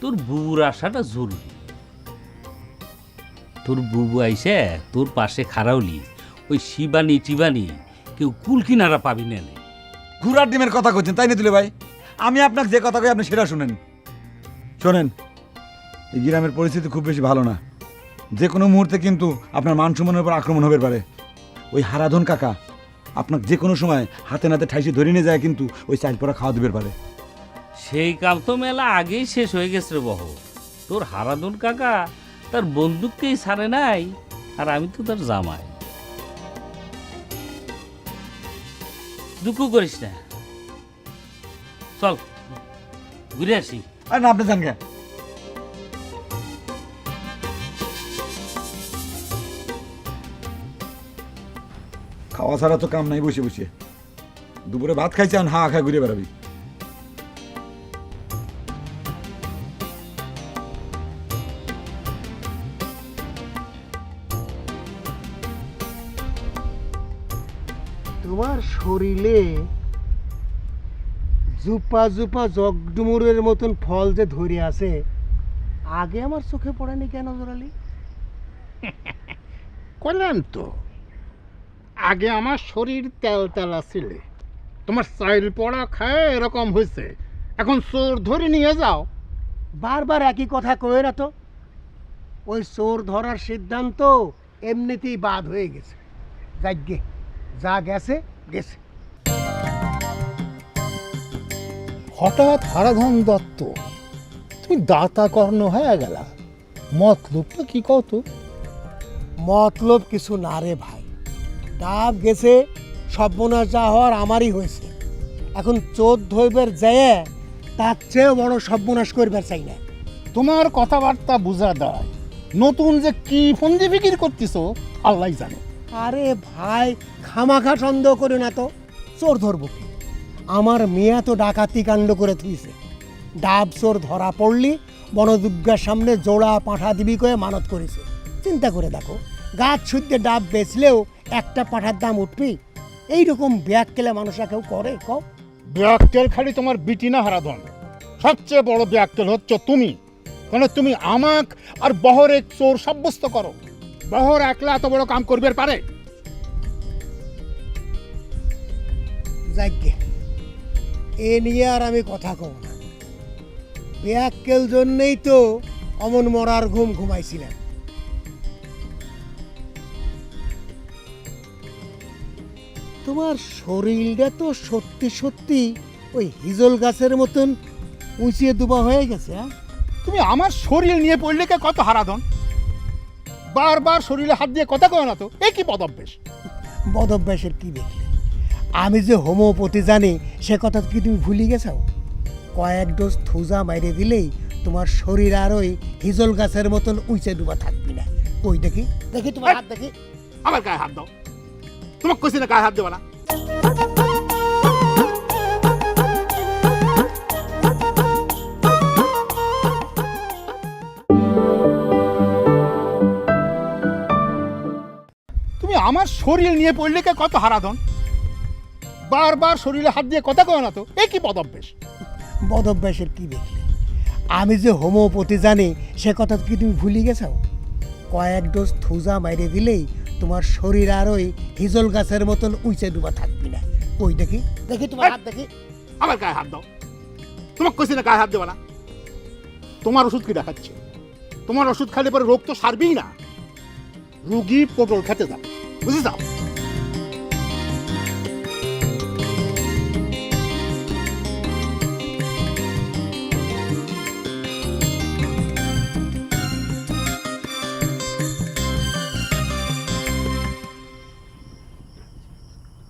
তোর বুবুর আসাটা জরুরি। তোর বুবু আইসে তোর পাশে খাড়াউলি, ওই শিবানী টিবানী কেউ কুল কিনারা পাবি না। ঘোড়ার ডিমের কথা করছেন তাই না দিলে ভাই? আমি আপনাকে যে কথা কই আপনি সেটা শুনেন। শোনেন, এই গ্রামের পরিস্থিতি খুব বেশি ভালো না। যে কোনো মুহূর্তে কিন্তু আপনার মান সম্মানের উপর আক্রমণ হবে পারে। ওই হারাধন কাকা আপনাকে যে কোনো সময় হাতে নাতে ঠাইসে ধরে নিয়ে যায়, কিন্তু ওই চাল পরা খাওয়া দিবে পারে। সেই কাম তো মেলা আগেই শেষ হয়ে গেছে রে বহ। তোর হারাধন কাকা তার বন্দুককেই ছাড়ে নাই, আর আমি তো তার জামাই। দুঃখ করিস না, চল ঘুরে আসি। আর না, আপনি জান গে। খাওয়া ছাড়া তো কাম নাই বসে বসে। দুপুরে ভাত খাইছে আর হা খায় ঘুরে বেড়াবি। তোমার শরীরে জুপা জুপা জগডুমুরের মতন ফল যে ধরে আছে, আগে আমার চোখে পড়েনি কেন জোরালি? করলাম তো, আগে আমার শরীর তেল তেলা ছিল, তোমার চাইল পড়া খায় এরকম হয়েছে, এখন চোর ধরে নিয়ে যাও। বারবার একই কথা কয়ে না তো। ওই চোর ধরার সিদ্ধান্ত এমনিতেই বাদ হয়ে গেছে। যাগ্গে, যা গেছে গেছে। হঠাৎ হারাধন দত্ত, তুমি দাতা কর্ণ হয়ে গেলা, মতলবটা কি কত? মতলব কিছু না রে ভাই, ডাব গেছে, সর্বনাশ যা হওয়ার আমারই হয়েছে। এখন চোর ধরবার যায়, তার চেয়েও বড় সর্বনাশ করবার চাই না। তোমার কথাবার্তা বোঝা দেয়, নতুন যে কি ফন্দি ফিকির করতেছ আল্লাহ জানে। আরে ভাই, খামাখা সন্দেহ করে না তো। চোর ধরবো কি? আমার মেয়া তো ডাকাতি কাণ্ড করে থুইছে। ডাব চোর ধরা পড়লি বনদুর্গার সামনে জোড়া পাঁঠা দিবি করে মানত করেছে। চিন্তা করে দেখো, গাছ ছুঁতে ডাব বেচলেও একটা পাঁঠার দাম উঠবি। এইরকম ব্যাগ কেলে মানুষরা কেউ করে কও? ব্যাকটেল খালি তোমার বিটি না হারাধন, সবচেয়ে বড় ব্যাকটেল হচ্ছে তুমি। কারণ তুমি আমাক আর বহরে চোর সাব্যস্ত করো। বহর একলা এত বড় কাম করবে পারে? যাগ্গে, এ নিয়ে আর আমি কথা কব না। ব্যাককেল জন্যেই তো অমন মরার ঘুম ঘুমাইছিলেন। তোমার শরীরটা তো সত্যি সত্যি ওই হিজল গাছের মতন উঁচিয়ে দুবা হয়ে গেছে। হ্যাঁ, তুমি আমার শরীর নিয়ে পড়লে কে কত হারাধন? বারবার শরীরে হাত দিয়ে কথা কয় না তো, এ কি পদভ্যাস? বদভ্যাসের কি দেখলে? আমি যে হোমিওপ্যাথি জানি সে কথা কি তুমি ভুলে গেছো? কয়েক ডোজ থুজা মাইরে দিলেই তোমার শরীর আর ওই হিজল গাছের মতন উঁচে ডুবা থাকবি না। কই দেখি, দেখি তোমার হাত দেখি। আমার গায়ে হাত দাও, তোমাকে কইছি না গায়ে হাত দেবো না। আমার শরীর নিয়ে পড়লে কে কত হারাধন, বারবার শরীরে হাত দিয়ে কথা কয় না তো, এ কি বদভ্যাস? বদভ্যাসের কি দেখলে? আমি যে হোমিওপ্যাথি জানি সে কথা কি তুমি ভুলে গেছো? কয়েক ডোজ থুজা মাইরে দিলেই তোমার শরীর আর ওই হিজল গাছের মতন উঁচে ডুবা থাকবি না। কই দেখি দেখি তোমার হাত দেখি। আমার গায়ে হাত দাও, তোমাকে কইছি না গায়ে হাত দেবা না। তোমার ওষুধ কি দেখাচ্ছে? তোমার ওষুধ খাইলে পরে রোগ তো সারবেই না, রুগী পটল খেতে যাবে, বুঝে যাও।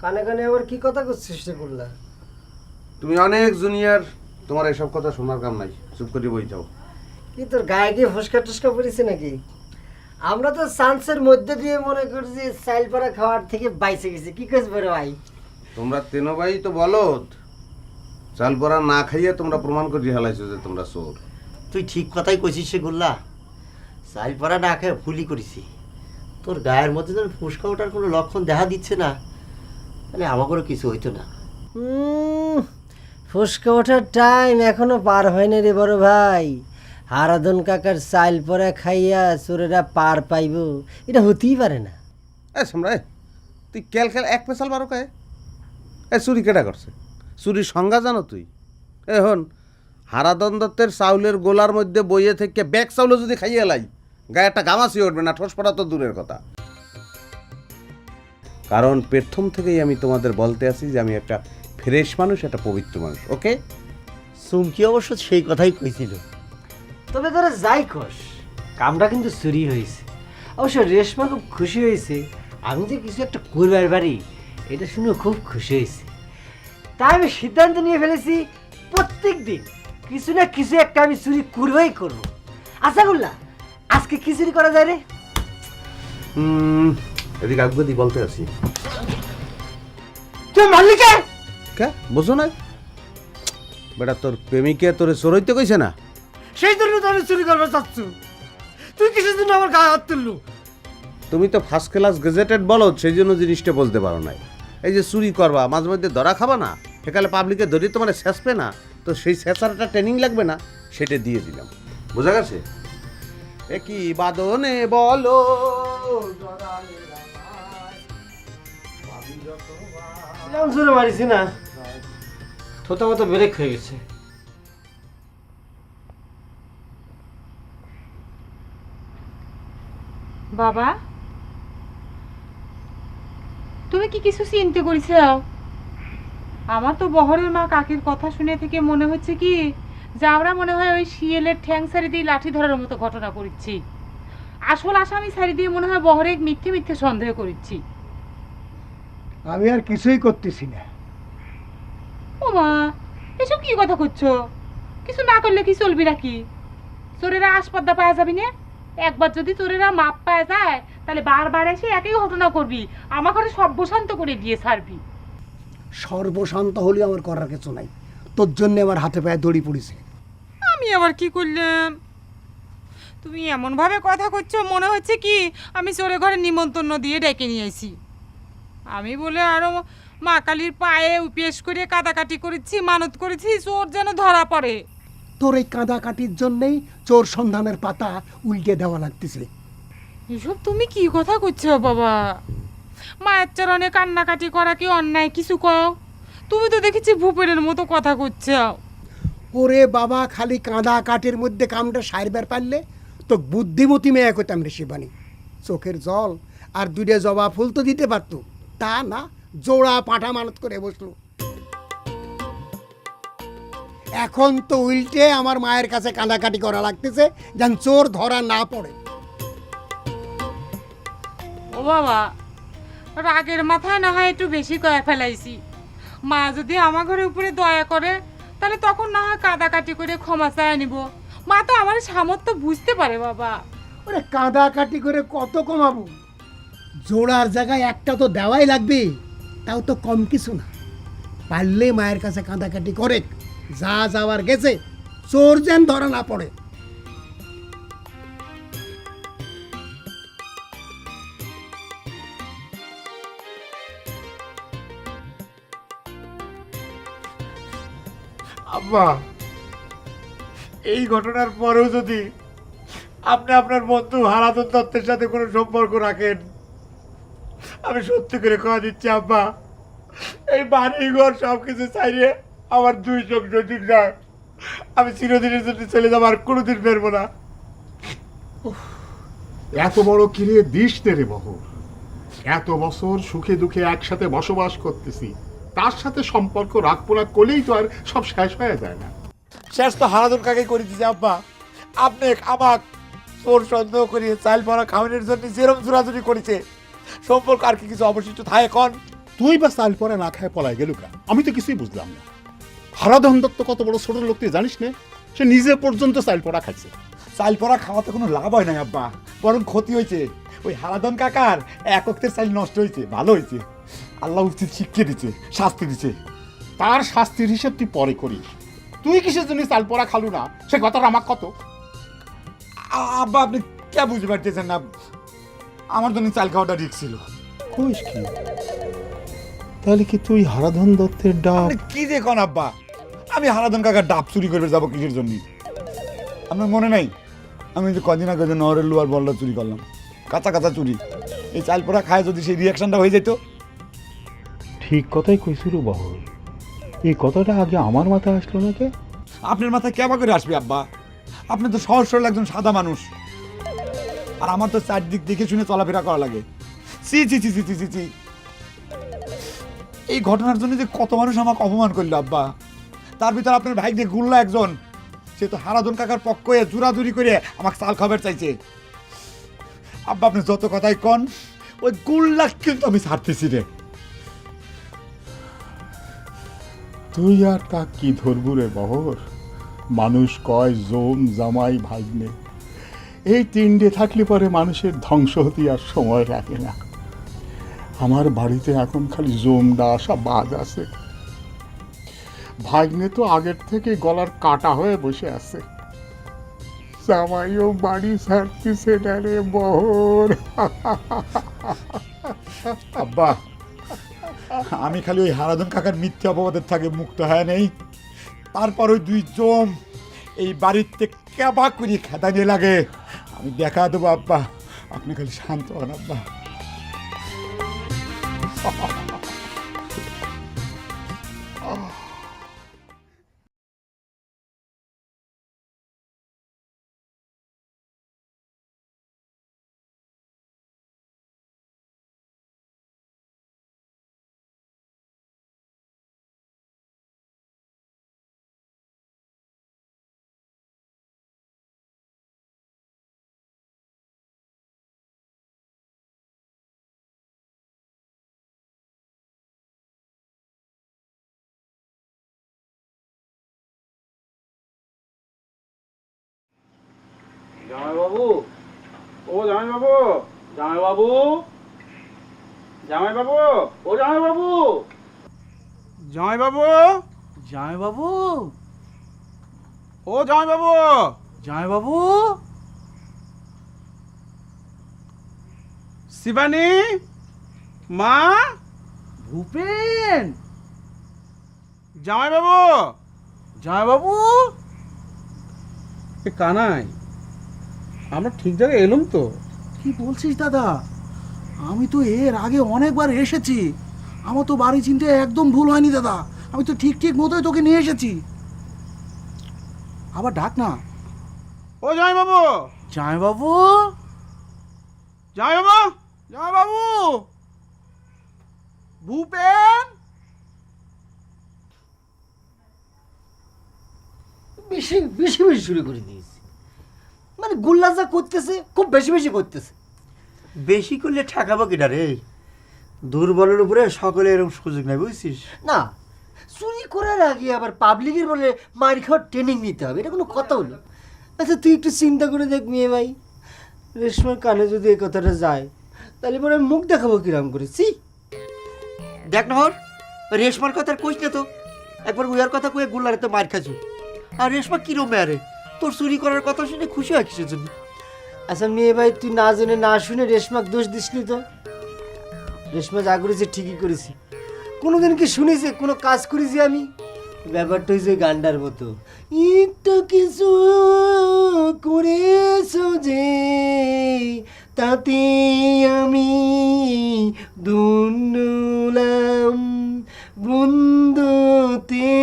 কানে কানে আবার কি কথা করছিস রে বললা? তুমি অনেক জুনিয়র, তোমার এসব কথা শোনার কাম নাই, চুপ করে বই যাও। কি তোর গায়ে কি ফসকা টসকা পড়েছে নাকি? আমরা তো চান্সের মধ্যে দিয়ে মনে করছি চাইল পাড়া খাওয়ার থেকে বাইসে গেছি। কি কইস বড় ভাই? তোমরা তেন ভাই তো বলদ, চাল পরা না খাইয়ে তোমরা প্রমাণ করে হেলাইছো যে তোমরা চোর। তুই ঠিক কথাই কইছিস সে গোল্লা, চাইল পরা না খেয়ে ভুলই করেছি। তোর গায়ের মধ্যে যেন ফুসকা ওঠার কোনো লক্ষণ দেখা দিচ্ছে না, মানে আমাকেও কিছু হইতো না। ফসকা ওঠার টাইম এখনো পার হয়নি রে বড় ভাই। হারাধন কাকার চাইল পরা খাইয়া চোরেরা পার পাইব, এটা হতেই পারে না। সম্রায়, তুই খেল এক পেশাল বারো খায়। চুরি কেটা করছে? চুরির সংজ্ঞা জানো তুই? এখন হারাধন দত্তের চাউলের গোলার মধ্যে বইয়ে থেকে ব্যাগ চাউলও যদি খাইয়ে লাই, গায়ে একটা গামাসি উঠবে না, ঠোস পড়া তো দূরের কথা। কারণ প্রথম থেকেই আমি তোমাদের বলতে আছি যে আমি একটা ফ্রেশ মানুষ, একটা পবিত্র মানুষ। ওকে? চুমকি অবশ্য সেই কথাই কইছিল। তবে তোরা যাই কস, কামটা কিন্তু চুরি হয়েছে। অবশ্য রেশমা খুব খুশি হয়েছে আমি যে কিছু একটা করবার পারি, এটা শুনে খুব খুশি হয়েছে। তাই আমি সিদ্ধান্ত নিয়ে ফেলেছি প্রত্যেক দিন কিছু না কিছু একটা আমি চুরি করবই করবো। আচ্ছা গুল্লা, আজকে কি চুরি করা যায় রে? এদিকে আগ্রদি বলতে আছি। তুই মারলি কে? কে বোঝো না বেটা, তোর প্রেমিকে তোরে চোরইতে কইছে না? সেই জন্য তো আমি চুরি করবো চাচ্ছ। তুই কিসের জন্য আমার গায়ে হাত তুললু? তুমি তো ফার্স্ট ক্লাস গেজেটেড বলো, সেই জন্য জিনিসটা বলতে পারো নাই। এই যে চুরি করবা, মাঝে মধ্যে ধরা খাবা না, সেকালে পাবলিকে ধরে তোমার শেষবে না, তো সেই শেষার একটা ট্রেনিং লাগবে না, সেটা দিয়ে দিলাম। বোঝা গেছে? এ কি বাদনে বলো, জোরে মারিছি না, থোতা মতো ব্রেক হয়ে গেছে। বাবা, তুমি কি কিছু চিন্তা করেছ? আমার তো বহরের মা কাকির কথা শুনে থেকে মনে হচ্ছে কি যে আমরা মনে হয় ওই শিয়ালের ঠ্যাং সারি দিয়ে লাঠি ধরার মতো ঘটনা করেছি। আসল আসামি সারি দিয়ে মনে হয় বহরে মিথ্যে মিথ্যে সন্দেহ করেছি। আমি আর কিছুই করতেছি না। ও মা, এসব কি কথা করছো? কিছু না করলে কি চলবি নাকি? চোরেরা আসপদ্দা পাওয়া যাবি না? একবার যদি চোরেরা মাপ পাওয়া যায় তাহলে বারবার এসে একই ঘটনা করবি, আমার ঘরে সর্বশান্ত করে দিয়ে ছাড়বি। সর্বশান্ত হলে আমার করার কিছু নাই, তোর জন্য আমার হাতে পায়ে দড়ি পড়েছে। আমি আবার কি করলাম? তুমি এমন ভাবে কথা করছো মনে হচ্ছে কি আমি চোরে ঘরে নিমন্ত্রণ দিয়ে ডেকে নিয়ে আসি। আমি বলে আরো মা কালীর পায়ে উপেশ করে কাটাকাটি করেছি, মানত করেছি চোর যেন ধরা পড়ে। তোর এই কাঁদাকাটির জন্যেই চোর সন্ধানের পাতা উল্টে দেওয়া লাগতেছে। এসব তুমি কি কথা করছো বাবা? মায়ের চরণে কান্নাকাটি করা কি অন্যায়? কিছু কও। তুমি তো দেখেছি ভূপেনের মতো কথা করছো। ওরে বাবা, খালি কাঁদাকাটির মধ্যে কামটা সারবার পারলে তো বুদ্ধিমতী মেয়ে করতাম রে শিবানী। চোখের জল আর দুইটা জবা ফুল তো দিতে পারতো, তা না, জোড়া পাঁঠা মানত করে বসলো। এখন তো উল্টে আমার মায়ের কাছে কাঁদাকাটি করা লাগতেছে যেন চোর ধরা না পড়ে। ও বাবা, রাগের মাথায় না হয় একটু বেশি কয়ে ফেলাইছি। মা যদি আমার ঘরের উপরে দয়া করে তাহলে তখন না হয় কাঁদাকাটি করে ক্ষমা চায় নিব। মা তো আমার সামর্থ্য বুঝতে পারে বাবা। ওরে কাঁদাকাটি করে কত কমাবো? জোড়ার জায়গায় একটা তো দেওয়াই লাগবে, তাও তো কম কিছু না। পারলে মায়ের কাছে কাঁদাকাটি করে, যা যাওয়ার গেছে, চোর যেন ধরা না পড়ে। আব্বা, এই ঘটনার পরেও যদি আপনি আপনার বন্ধু হারাধন দত্তের সাথে কোনো সম্পর্ক রাখেন, আমি সত্যি করে কথা দিচ্ছি আব্বা, এই বাড়ি ঘর সব কিছু চাইলে আমার 2 চোখ নদীর নয়, আমি চিরদিনের জন্য চলে যাবো, আর কোনোদিন ফেরবো না। এত বড় কিনে দিস রে বহর, এত বছর সুখে দুঃখে একসাথে বসবাস করতেছি, তার সাথে সম্পর্ক রাখবো না করলেই তো আর সব শেষ হয়ে যায় না। শেষ তো হারাধন কাকে করে দিছে আব্বা, আপনি আমাক তোর সন্দেহ করিয়ে চাল পড়া খাওয়ানোর জন্য যেরম জোরাজুরি করেছে, সম্পর্ক আর কি কিছু অবশিষ্ট থাকে এখন? তুই বা চাল পড়া না খায় পলায় গেল কা, আমি তো কিছুই বুঝলাম না। হারাধন দত্ত কত বড় ছোট লোক তুই জানিস না? সে নিজে পর্যন্ত চাল পড়া খাইছে। চাল পড়া খাওয়াতে কোনো লাভ হয় নাই আব্বা, বরং ক্ষতি হয়েছে। ওই হারাধন কাকার এক অক্টের চাল নষ্ট হয়েছে, ভালো হয়েছে। আল্লাহ উচিত শিখিয়ে দিচ্ছে, শাস্তি দিচ্ছে। তার শাস্তির হিসেব তুই পরে করিস। তুই কিসের জন্য চাল পড়া খালু না সে কথাটা আমার কত। আব্বা আপনি কে বুঝতে পারতেছেন না, আমার জন্য চাল খাওয়াটা ঠিক ছিল। কইস কি? তাহলে কি তুই হারাধন দত্তের ডাব? কি যে কোন আব্বা, আমি হারাধন কাকার ডাব চুরি করবে যাবো কিসের জন্য? আপনার মনে নাই আমি যে কদিন আগে যে নহরের লোয়ার বলটা চুরি করলাম, কাঁচা কাঁচা চুরি। এই চাল পোড়া খায় যদি সেই রিয়াকশনটা হয়ে যেত। ঠিক কথাই কইছিল বহল, এই কথাটা আগে আমার মাথায় আসলো না কে? আপনার মাথায় কেমন করে আসবে আব্বা? আপনি তো সহজ সরল একজন সাদা মানুষ, আর আমার তো চারদিক দেখে শুনে চলাফেরা করা লাগে। চি চি চি চি চি চি, এই ঘটনার জন্য যে কত মানুষ আমাকে অপমান করলো আব্বা। তার ভিতর আপনার ভাই যে গুল্লা একজন, সে তো হারাধন কাকার পক্ষ হয়ে জোরাজুরি করে আমাকে চাল খাবার চাইছে। আব্বা আপনি যত কথাই কন, ওই গুল্লা কিন্তু আমি ছাড়তেছি রে। তুই আর তা কি ধরবু রে বহর? মানুষ কয় জম জামাই ভাগ্নে, এই তিনটে থাকলে পরে মানুষের ধ্বংস হতে আর সময় রাখে না। আমার বাড়িতে এখন খালি জমটা আসা বাদ আছে, ভাগ্নে তো আগের থেকে গলার কাটা হয়ে বসে আছে। জামাইও বাড়ি ছাড়তেছে না রে বহর। আব্বা আমি খালি ওই হারাধন কাকার মিথ্যে অপবাদের থাকে মুক্ত হয় নেই, তারপর ওই 2 জম এই বাড়িতে কেবা করি খেদানি লাগে। আমি দেখা দেবো আব্বা, আপনি খালি শান্ত হন আব্বা। জামাইবাবু, ও জামাইবাবু, জামাইবাবু, জামাইবাবু, ও জামাইবাবু, জামাইবাবু, জামাইবাবু, ও জামাইবাবু, জামাইবাবু, শিবানী, মা, ভূপেন, জামাইবাবু, জামাইবাবু। এ কানাই, আমরা ঠিক জায়গায় এলাম তো? কি বলছিস দাদা? আমি তো এর আগে অনেকবার এসেছি, আমার তো বাড়ি চিনতে একদম ভুল হয়নি দাদা। আমি তো ঠিক ঠিক মতোই তোকে নিয়ে এসেছি। আবার ডাক না। ও জামাইবাবু, জামাইবাবু, জামাইবাবু, জামাইবাবু, ভূপেন। বেশি বেশি বেশি শুরু করে দিয়েছি, মানে গুল্লা যা করতেছে খুব বেশি বেশি করতেছে। বেশি করলে ঠেকাবো কিনা রে? দুর্বলের উপরে সকলে এরকম সুযোগ নেই, বুঝছিস না, চুরি করার আগে আবার পাবলিকের বলে মার খাওয়ার ট্রেনিং নিতে হবে, এটা কোনো কথা হলো? আচ্ছা তুই একটু চিন্তা করে দেখ মেয়ে ভাই, রেশমার কানে যদি এই কথাটা যায় তাহলে পরে মুখ দেখাবো কিরাম করেছি। দেখ না হর, রেশমার কথা কইস না তো, একবার উয়ার কথা কয়ে গুল্লারে তো মার খাচ্ছ। আর রেশমা কিরম মেয়ারে তোর চুরি করার কথা শুনে খুশি হয় কিসের জন্য? আচ্ছা মেয়ে ভাই তুই না জেনে না শুনে রেশমাকে দোষ দিসনি তো? রেশমা যা করেছে ঠিকই করেছি। কোনোদিন কি শুনেছি কোনো কাজ করেছি আমি? ব্যাপারটা হয়েছে গান্ডার মতো, একটা কিছু করেছো যে তাতে আমি দুনুলাম, বন্ধুতে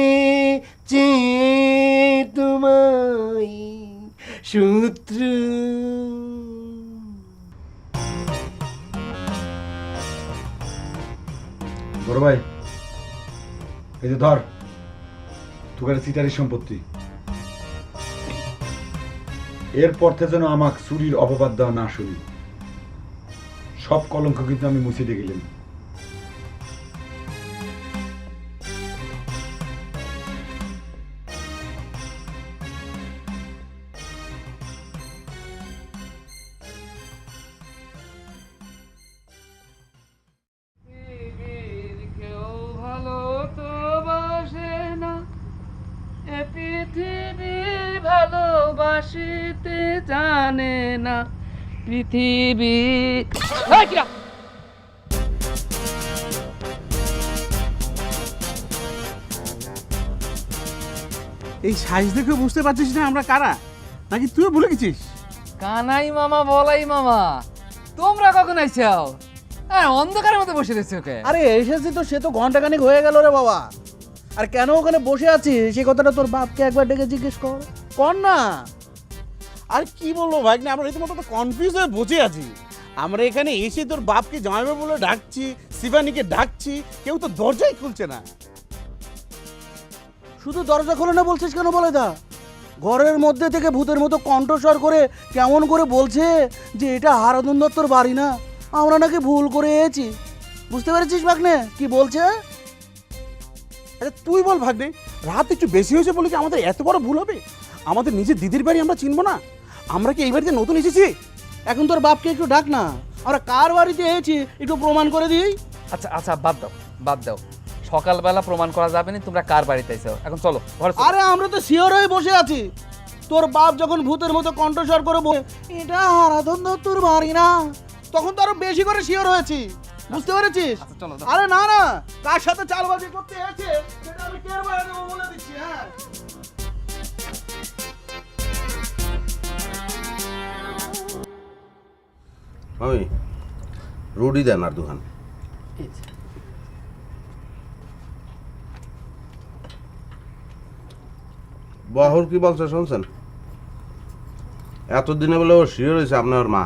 চে তোমায় শত্রু। বড় ভাই, এই যে ধর তোর সিটারি সম্পত্তি, এরপর থেকে যেন আমাকে চুরির অপবাদ দেওয়া না শুনি। সব কলঙ্ক কিন্তু আমি মুছে দিয়ে গেলাম। কেউ ভালো তো বাসে না, এ পৃথিবী ভালোবাসিতে জানে না, পৃথিবী। এই কিরা? এই সাইজ দেখে বুঝতে পারছিস না আমরা কারা, নাকি তুইও ভুলে গেছিস? কানাই মামা, বলাই মামা, তোমরা কখন আইছাও? হ্যাঁ, অন্ধকারের মধ্যে বসে রয়েছে ওকে। আরে এসেছি তো, সে তো ঘন্টাখানেক হয়ে গেল রে বাবা। আর কেন ওখানে বসে আছিস সেই কথাটা তোর বাপকে একবার ডেকে জিজ্ঞেস কর না। আর কি বলবো ভাই, না আমরা রীতিমতো তো কনফিউজ হয়ে বসে আছি। আমরা এখানে এসে তোর বাপকে জামাইবাবু বলে ডাকছি, শিবানীকে ডাকছি, কেউ তো দরজাই খুলছে না। শুধু দরজা খোলে না বলছিস কেন বলে দা? ঘরের মধ্যে থেকে ভূতের মতো কণ্ঠস্বর করে কেমন করে বলছে যে এটা হারাধন দত্তর বাড়ি না, আমরা নাকি ভুল করে এসেছি। বুঝতে পেরেছিস ভাগ্নে কি বলছে? আচ্ছা তুই বল ভাগ্নে, রাত একটু বেশি হয়েছে বলে কি আমাদের এত বড় ভুল হবে? আমাদের নিজের দিদির বাড়ি আমরা চিনবো না? আমরা কি এই বাড়িতে নতুন এসেছি? এখন তোর বাপকে একটু ডাক না, আমরা কার বাড়িতে এসেছি একটু প্রমাণ করে দিই। আচ্ছা আচ্ছা, বাদ দাও, সকালবেলা প্রমাণ করা যাবে না তোমরা কার বাড়িতে আইছো। এখন চলো ঘরে চলো। আরে আমরা তো শিওর হয়ে বসে আছি। তোর বাপ যখন ভূতের মতো কণ্ঠস্বর করে বলে এটা হারাধন দত্তর বাড়ি না, তখন তো আরো বেশি করে শিওর হয়েছি। বুঝতে পেরেছিস? চলো। আরে না না, কার সাথে চালবাজি করতে এসেছে সেটা আমি টের পেয়ে দেবো বলে দিচ্ছি। হ্যাঁ আমি রুটি দেন আর দুখান। বাহুর কি বলছে শুনছেন? এতদিনে বলে ও শিওর হয়েছে আপনার মা।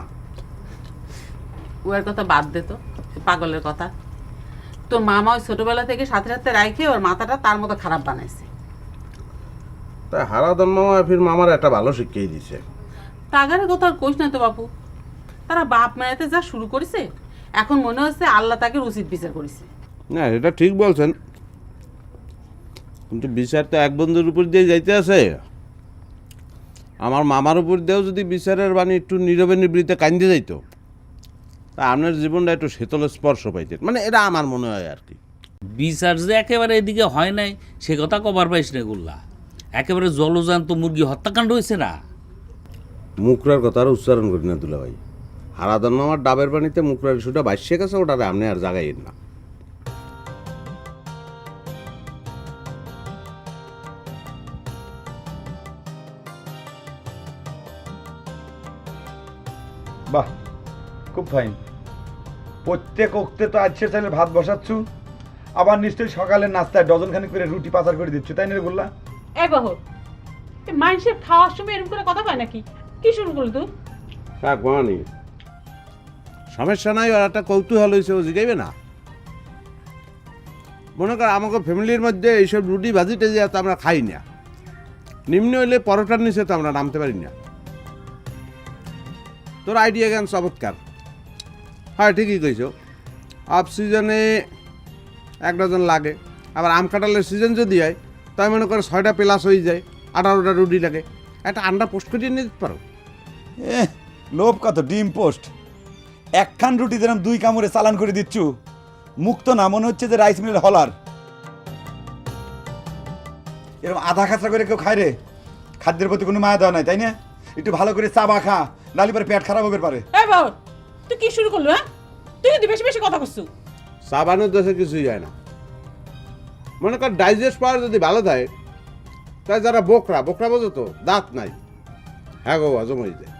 ওর কথা বাদ দে তো, পাগলের কথা। তোর মামা ওই ছোটবেলা থেকে সাথে সাথে রাইখে ওর মাথাটা তার মতো খারাপ বানাইছে। তাই হারাধন মামা ফির মামার একটা ভালো শিক্ষাই দিছে। টাকার কথা আর কইস না তো বাপু, তারা বাপ মায়াতে যা শুরু করেছে এখন মনে হচ্ছে আল্লাহ তাকে উচিত বিচার করেছে। না এটা ঠিক বলছেন, কিন্তু বিচার তো এক বন্ধুর উপর দিয়ে যাইতে আছে। আমার মামার উপর দিয়েও যদি বিচারের বাণী একটু নীরবে নিবৃত্তে কান্দে যাইতো, তা আপনার জীবনটা একটু শীতল স্পর্শ পাইতেন, মানে এটা আমার মনে হয় আর কি। বিচার যে একেবারে এদিকে হয় নাই সে কথা কবার পাইস না গুল্লা। একেবারে জলজান্ত মুরগি হত্যাকাণ্ড হয়েছে না। মুকরার কথা আর উচ্চারণ করি না দুলা ভাই। হারাধন মামার ডাবের পানিতে মুকরার ইস্যুটা বাসিয়ে গেছে, ওটারে আপনি আর জাগাইন না। বাহ, খুব ফাইন। প্রত্যেক ওক্তে তো আজকের চাইলে ভাত বসাচ্ছ, আবার নিশ্চয়ই সকালের নাস্তায় ডজনখানি করে রুটি পাচার করে দিচ্ছ, তাই না রে বললা? এ বহর, মানুষের খাওয়ার সময় এরকম করে কথা কয় নাকি? কি শুরু করলি তুই? কাক মানি সমস্যা নাই, আর একটা কৌতূহল হয়েছে, ও জিগাইবে না। মনে কর আমাকে ফ্যামিলির মধ্যে এইসব রুটি ভাজি টেজি তো আমরা খাই না, নিম্ন হইলে পরোটার নিচে তো আমরা নামতে পারি না। তোর আইডিয়া জ্ঞান চমৎকার। হ্যাঁ ঠিকই কইছো, অফ সিজনে 1 ডজন লাগে, আবার আম কাঁঠালের সিজন যদি হয় তাই মনে করে 6টা প্লাস হয়ে যায়, 18টা রুটি লাগে। একটা আন্ডা পোস্ট করিয়ে নিয়ে দিতে পারো। লোভ কত ডিম পোস্ট, একখান রুটি যেরকম 2 কামড়ে চালান করে দিচ্ছ, মুক্ত না মনে হচ্ছে যে রাইস মিলের হলার। এরকম আধা খাঁচা করে কেউ খায় রে? খাদ্যের প্রতি কোনো মায়া দেওয়া নাই, তাই না? একটু ভালো করে চাবা খা, নালি পরে পেট খারাপ হবে পারে। এ বহর, তুই কি শুরু করলো? হ্যাঁ, তুই কিন্তু বেশি বেশি কথা করছিস। সাবানের দেশে কিছুই যায় না, মনে কর ডাইজেস্ট পাওয়ার যদি ভালো থাকে, তাই যারা বোকরা বোঝো তো, দাঁত নাই, হ্যাঁ গো হজম হয়ে যায়।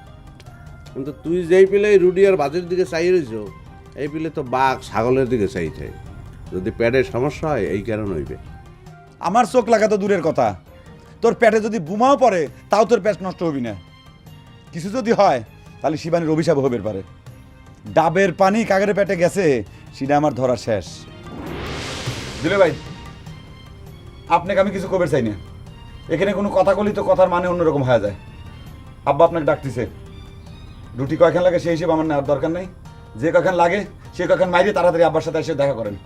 কিন্তু তুই যেই পিলে এই রুটি আর ভাতের দিকে চাই রয়েছ, এই পিলে তো বাঘ ছাগলের দিকে চাইছে। যদি পেটের সমস্যা হয় এই কারণ হইবে। আমার চোখ লাগা তো দূরের কথা, তোর পেটে যদি বোমাও পড়ে তাও তোর পেট নষ্ট হবি না। কিছু যদি হয় তাহলে শিবানীর অভিশাপ হবে পারে। ডাবের পানি কাকের পেটে গেছে, সেটা আমার ধরা শেষ। দিলে ভাই, আপনাকে আমি কিছু কবে চাই না। এখানে কোনো কথা বলি তো কথার মানে অন্যরকম হয়ে যায়। আব্বা আপনাকে ডাকতেছে, রুটি কয়খান লাগে সেই হিসেবে আমার নেওয়ার দরকার নেই। যে কয়খান লাগে সে কয়খান মাইরে তাড়াতাড়ি আব্বার সাথে এসে দেখা করেন।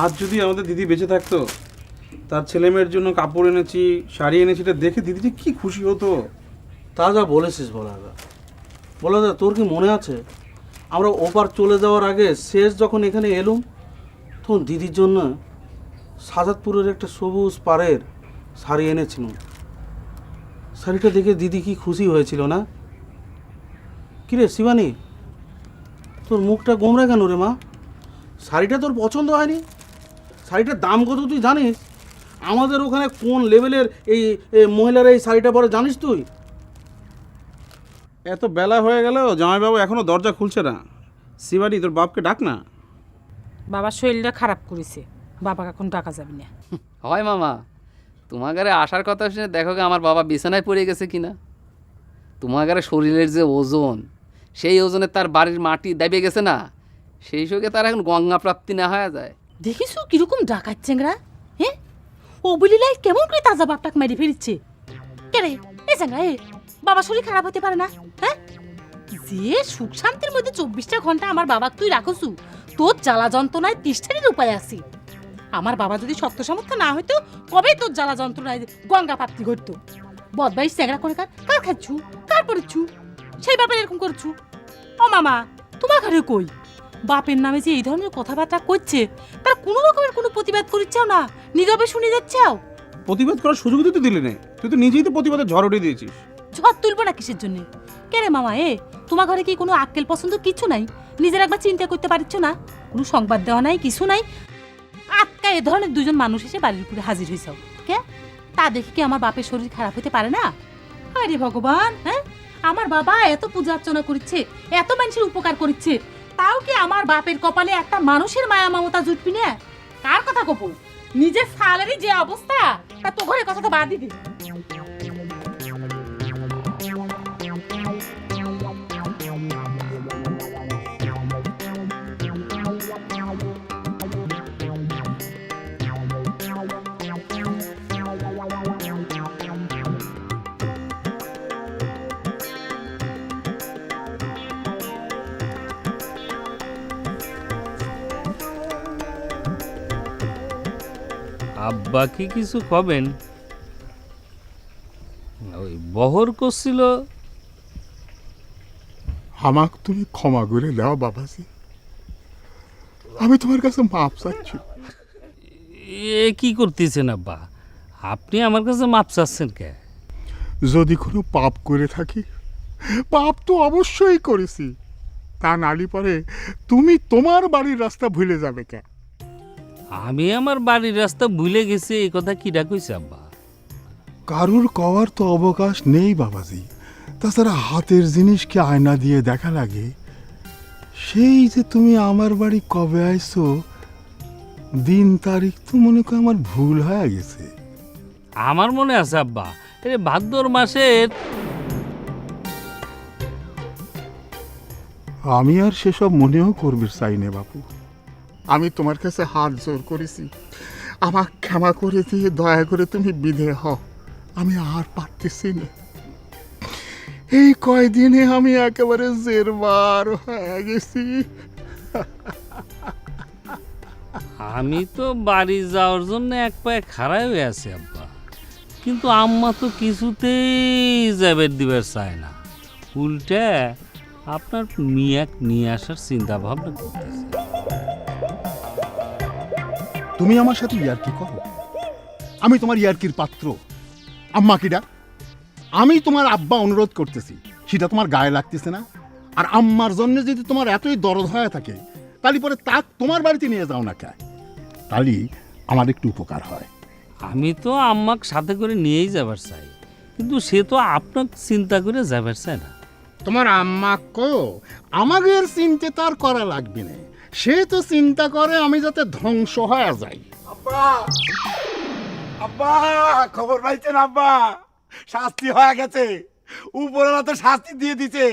আজ যদি আমাদের দিদি বেঁচে থাকতো, তার ছেলে মেয়ের জন্য কাপড় এনেছি, শাড়ি এনেছি, এটা দেখে দিদি যে কি খুশি হতো। তা যা বলেছিস বলাদা, বলাদা তোর কি মনে আছে আমরা ওপার চলে যাওয়ার আগে শেষ যখন এখানে এলুম, তখন দিদির জন্য সাজাদপুরের একটা সবুজ পাড়ের শাড়ি এনেছিলাম। শাড়িটা দেখে দিদি কি খুশি হয়েছিল না? কিরে শিবানী, তোর মুখটা গোমরা কেন রে মা? শাড়িটা তোর পছন্দ হয়নি? শাড়িটার দাম কত তুই জানিস? আমাদের ওখানে কোন লেভেলের এই মহিলারা এই শাড়িটা পরে জানিস তুই? এত বেলা হয়ে গেল, জামাইবাবু এখনো দরজা খুলছে না। শিবানী, তোর বাপকে ডাক না। বাবার শরীরটা খারাপ করেছে, বাবাকে এখন ডাকা যাবে না। হয় মামা, তোমার ঘরে আসার কথা শুনে দেখো গে আমার বাবা বিছানায় পড়ে গেছে কিনা। তোমার ঘরে শরীরের যে ওজন, সেই ওজনে তার বাড়ির মাটি দাবিয়ে গেছে না, সেই সঙ্গে তার এখন গঙ্গা প্রাপ্তি না হয়ে যায়। দেখিস কিরকম ডাকাচ্ছেংরা, হ্যাঁ? ও বলিলাই কেমন করে তাজা বাপটাকে মেরে ফেলিচ্ছে। কে রে এ চ্যাংরা, এ বাবা শরীর খারাপ হতে পারে না? হ্যাঁ, যে সুখ শান্তির মধ্যে 24টা ঘন্টা আমার বাবাকে তুই রাখছু, তোর জ্বালা যন্ত্রণায় তিষ্ঠানের উপায় আছে। আমার বাবা যদি শক্ত সামর্থ্য না হইতো, কবেই তোর জ্বালা যন্ত্রণায় গঙ্গা প্রাপ্তি ঘটতো। বদমাইশ চ্যাংরা করে কার খাচ্ছু, কার পড়েছু, সেই বাপের এরকম করছু। ও মামা, তোমার ঘরে কই বাপের নামে যে এই ধরনের কথাবার্তা করছে, তার কোনো রকমের কোনো প্রতিবাদ করিচ্ছাও না, নীরবে শুনে যাচ্ছাও? প্রতিবাদ করার সুযোগ তো দিলি না, তুই তো নিজেই তো প্রতিবাদের ঝড় উঠে দিয়েছিস। ঝড় তুলবো না কিসের জন্য? কে রে মামা, এ তোমার ঘরে কি কোনো আক্কেল পছন্দ কিছু নাই? নিজের একবার চিন্তা করতে পারছ না? কোনো সংবাদ দেওয়া নাই, কিছু নাই, আটকা এ ধরনের দুজন মানুষ এসে বাড়ির উপরে হাজির হয়েছাও। কে তা দেখে কি আমার বাপের শরীর খারাপ হতে পারে না? আরে ভগবান, হ্যাঁ, আমার বাবা এত পূজা অর্চনা করছে, এত মানুষের উপকার করছে, তাও কি আমার বাপের কপালে একটা মানুষের মায়া মমতা জুটবি না? কার কথা কব, নিজের সালেরই যে অবস্থা, তা তো ঘরের কথা তো বাদ দিবি। আব্বা কি কিছু কবেন? ওই বহর করছিল। আমাকে তুমি ক্ষমা করে দাও বাবাজি, আমি তোমার কাছে মাপ চাচ্ছি। এ কি করতেছেন আব্বা? আপনি আমার কাছে মাপ চাচ্ছেন কে? যদি কোনো পাপ করে থাকি, পাপ তো অবশ্যই করেছি, তা নালি পরে তুমি তোমার বাড়ির রাস্তা ভুলে যাবে কে? আমি আমার বাড়ির রাস্তা ভুলে গেছি এই কথা কিডা কইছে আব্বা? কারুর কওয়ার তো অবকাশ নেই বাবাজি। তাছাড়া হাতের জিনিসকে আয়না দিয়ে দেখা লাগে। সেই যে তুমি আমার বাড়ি কবে আইছো, দিন তারিখ তো মনে করো আমার ভুল হয়ে গেছে। আমার মনে আছে আব্বা, ভাদ্র মাসের। আমি আর সেসব মনেও করবে চাই না বাপু। আমি তোমার কাছে হাত জোর করেছি, আমাকে ক্ষমা করে দিয়ে দয়া করে তুমি বিদে হও। আমি আর পারতেছি না। এই কয়দিনে আমি একেবারে জেরবার হয়ে গেছি। আমি তো বাড়ি যাওয়ার জন্য এক পায়ে খাড়াই হয়ে আছি আব্বা, কিন্তু আম্মা তো কিছুতেই যাবের দিবার চায় না। উল্টা আপনার মিয়াক নিয়ে আসার চিন্তা ভাবনা করতেছে। তুমি আমার সাথে ইয়ার্কি করো? আমি তোমার ইয়ার্কির পাত্র? আম্মা কিডা? আমি তোমার আব্বা অনুরোধ করতেছি, সেটা তোমার গায়ে লাগতেছে না? আর আম্মার জন্য যদি তোমার এতই দরদ হয়ে থাকে, তাহলে পরে তাক তোমার বাড়িতে নিয়ে যাও না কে, তাহলে আমার একটু উপকার হয়। আমি তো আম্মাকে সাথে করে নিয়েই যাবার চাই, কিন্তু সে তো আপনাকে চিন্তা করে যাবার চায় না। তোমার আম্মা কো আমাকে চিন্তা তার করা লাগবে না, সে তো চিন্তা করে আমি যাতে ধ্বংস হয়ে যাই। আব্বা আব্বা খবর পাইছেন আব্বা? শাস্তি হয়ে গেছে, উপরওয়ালা তো শাস্তি দিয়ে দিছে,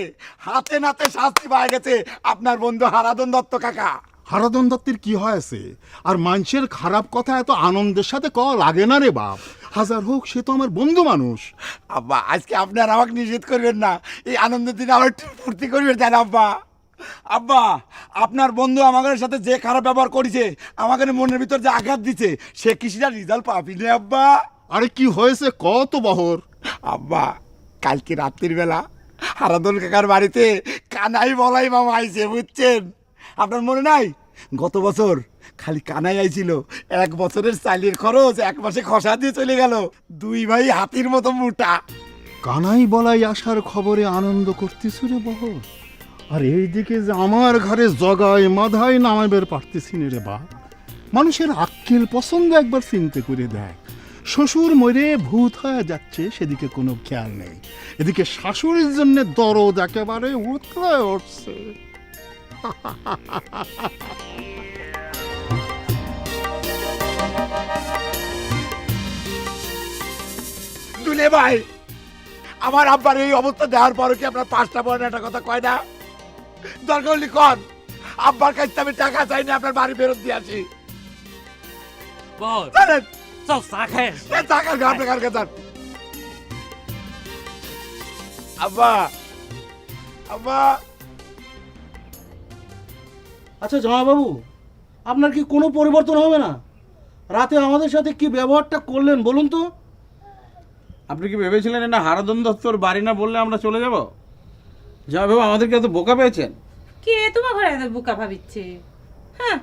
হাতে নাতে শাস্তি পাওয়া গেছে আপনার বন্ধু হারাধন দত্ত কাকা। হারাধন দত্তের কি হয়েছে? আর মানুষের খারাপ কথা এত আনন্দের সাথে কওয়া লাগে না রে বাপ। হাজার হোক সে তো আমার বন্ধু মানুষ। আব্বা আজকে আপনি আর আমাকে নিষেধ করবেন না, এই আনন্দের দিনে আমার একটু ফুর্তি করবেন জান আব্বা। আব্বা আপনার বন্ধু আমাদের সাথে যে খারাপ ব্যবহার করেছে, আমাদের মনের ভিতর যে আঘাত দিছে, সে কিছুটা রেজাল্ট পাবি না আব্বা। আরে কি হয়েছে কত বহর? আব্বা কালকে রাত্রির বেলা হারাধন কাকার বাড়িতে কানাই বলাই মামা আইছে, বুঝছেন? আপনার মনে নাই গত বছর খালি কানাই আইছিল, 1 বছরের চালের খরচ 1 মাসে খসা দিয়ে চলে গেল। 2 ভাই হাতির মতো মোটা। কানাই বলাই আসার খবরে আনন্দ করতেছ রে বহর, আর এইদিকে যে আমার ঘরে জগায় মাধায় নামাইবার পারতেছি না রে বাপ। মানুষের আক্কেল পছন্দ একবার চিন্তা করে দেয়। শ্বশুর মরে ভূত হয়ে যাচ্ছে, সেদিকে কোনো খেয়াল নেই, এদিকে শাশুড়ির জন্য দরদ একেবারে উতলে উঠছে। দুলে ভাই আমার আব্বার এই অবস্থা দেওয়ার পরও কি আপনার 5টা বড় একটা কথা কয় না? দরকার হলে কন, আব্বার কাছে আমি টাকা চাই না, আপনার বাড়ি ফেরত দিয়ে আসি। জানেন টাকার ঘাট টাকার কথা। আব্বা আব্বা আচ্ছা জামাইবাবু, আপনার কি কোনো পরিবর্তন হবে না? রাতে আমাদের সাথে কি ব্যবহারটা করলেন বলুন তো? আপনি কি ভেবেছিলেন না হারাধন দত্তর বাড়ি না বললে আমরা চলে যাব? জামাইবাবু আমাদেরকে এত বোকা পেয়েছেন? কে তোমার ঘরে এত বোকা ভাবিচ্ছে? হ্যাঁ,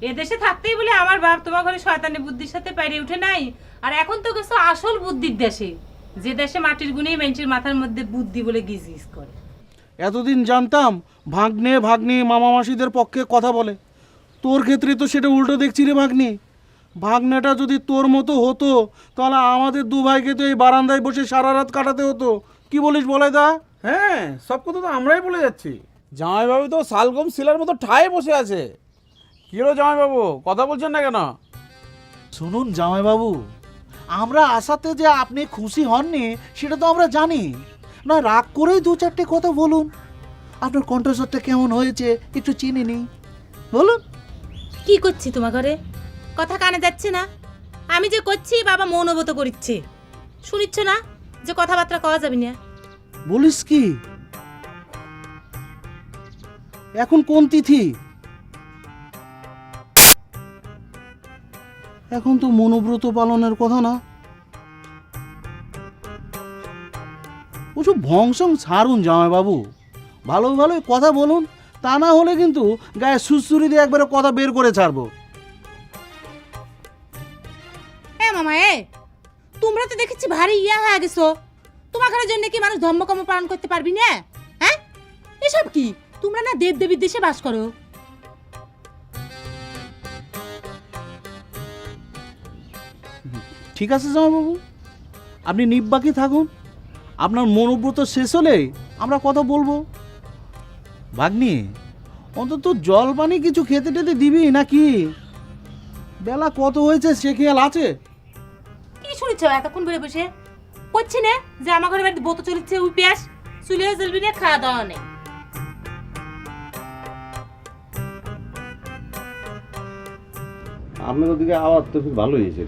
এদেশে থাকতেই বলে আমার বাপ তোমার ঘরে শয়তানি বুদ্ধির সাথে পেরে উঠে নাই। আর এখন তো গেছো আসল বুদ্ধির দেশে, যে দেশে মাটির গুণেই মানুষের মাথার মধ্যে বুদ্ধি বলে গিজ করে। এতদিন জানতাম ভাগ্নে ভাগ্নি মামা মাসিদের পক্ষে কথা বলে, তোর ক্ষেত্রে তো সেটা উল্টো দেখছি রে ভাগ্নি। ভাগ্নেটা যদি তোর মতো হতো তাহলে আমাদের 2 ভাইকে তো এই বারান্দায় বসে সারা রাত কাটাতে হতো। কি বলিস বলাই দা? হ্যাঁ, সব কথা তো আমরাই বলে যাচ্ছি। জামাইবাবু তো শালগম শিলার মতো ঠায় বসে আছে। কি হলো জামাইবাবু, কথা বলছেন না কেন? শুনুন জামাইবাবু, আমরা আশাতে যে আপনি খুশি হননি সেটা তো আমরা জানি না। রাগ করেই 2-4টে কথা বলুন। আপনার কণ্ঠস্বরটা কেমন হয়েছে একটু চিনে নিই, বলুন। কি করছি তোমার ঘরে? কথা কানে যাচ্ছে না? আমি যে করছি বাবা মৌনবত করিচ্ছে, শুনিচ্ছ না যে কথাবার্তা কওয়া যাবে না? বলিস কি? এখন কোন তিথি? এখন তো মনোব্রত পালনের কথা না। ওসব ভংসং ছাড়ুন জামাইবাবু, ভালো ভালো কথা বলুন, তা না হলে কিন্তু গায়ে সুসুরি দিয়ে একবারে কথা বের করে ছাড়বো। মামা তোমরা তো দেখেছি ভারী ইয়া হয়ে গেছো। তোমার ঘরের জন্য কি মানুষ ধর্মকর্ম পালন করতে পারবি না? হ্যাঁ, এসব কি? তোমরা না দেব দেবীর দেশে বাস করো। ঠিক আছে জামাইবাবু, আপনি নিব্বাকি থাকুন। আপনার মনোব্রত শেষ হলে আমরা কথা বলবো। ভাগ্নি, অন্তত জল পানি কিছু খেতে টেতে দিবি নাকি? বেলা কত হয়েছে সে খেয়াল আছে? কি শুনেছ এতক্ষণ বেড়ে বসে? করছি না যে আমার ঘরে বাড়িতে বোত চলেছে, ওই পেঁয়াজ চুলে জ্বলবি না, খাওয়া দাওয়া নেই। আপনার ওদিকে আওয়াজ তো খুব ভালো হয়েছে।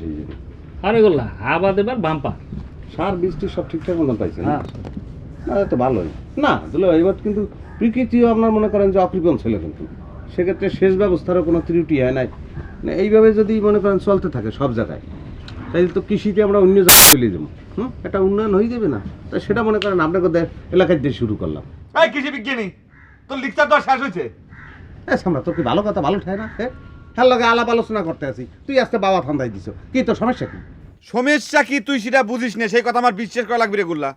আরে গোল্লা আবাদ এবার বাম্পা সার বৃষ্টি সব ঠিকঠাক মতন পাইছেন? হ্যাঁ, না তো ভালোই না দিলে এবার কিন্তু প্রকৃতিও আপনার মনে করেন যে অকৃপণ ছিল, কিন্তু সেক্ষেত্রে সেচ ব্যবস্থারও কোনো ত্রুটি হয় নাই। এইভাবে যদি মনে করেন চলতে থাকে সব জায়গায়, তাইলে তো কৃষিতে আমরা অন্য জায়গায় চলে যাবো। একটা উন্নয়ন হয়ে যাবে না? তা সেটা মনে করেন আপনাকে এলাকায় দিয়ে শুরু করলাম। এই কৃষি বিজ্ঞানী, তোর লিখতে তো শেষ হয়েছে। আমরা তোর কি ভালো কথা ভালো ঠায় না? হ্যাঁ লগে আলাপ আলোচনা করতে আছি, তুই আজকে বাবা ফান্দাই দিছ, কি তোর সমস্যা কি? সমস্যা কি তুই সেটা বুঝিস না, সেই কথা আমার বিশ্বাস করা লাগবে রে গুল্লা।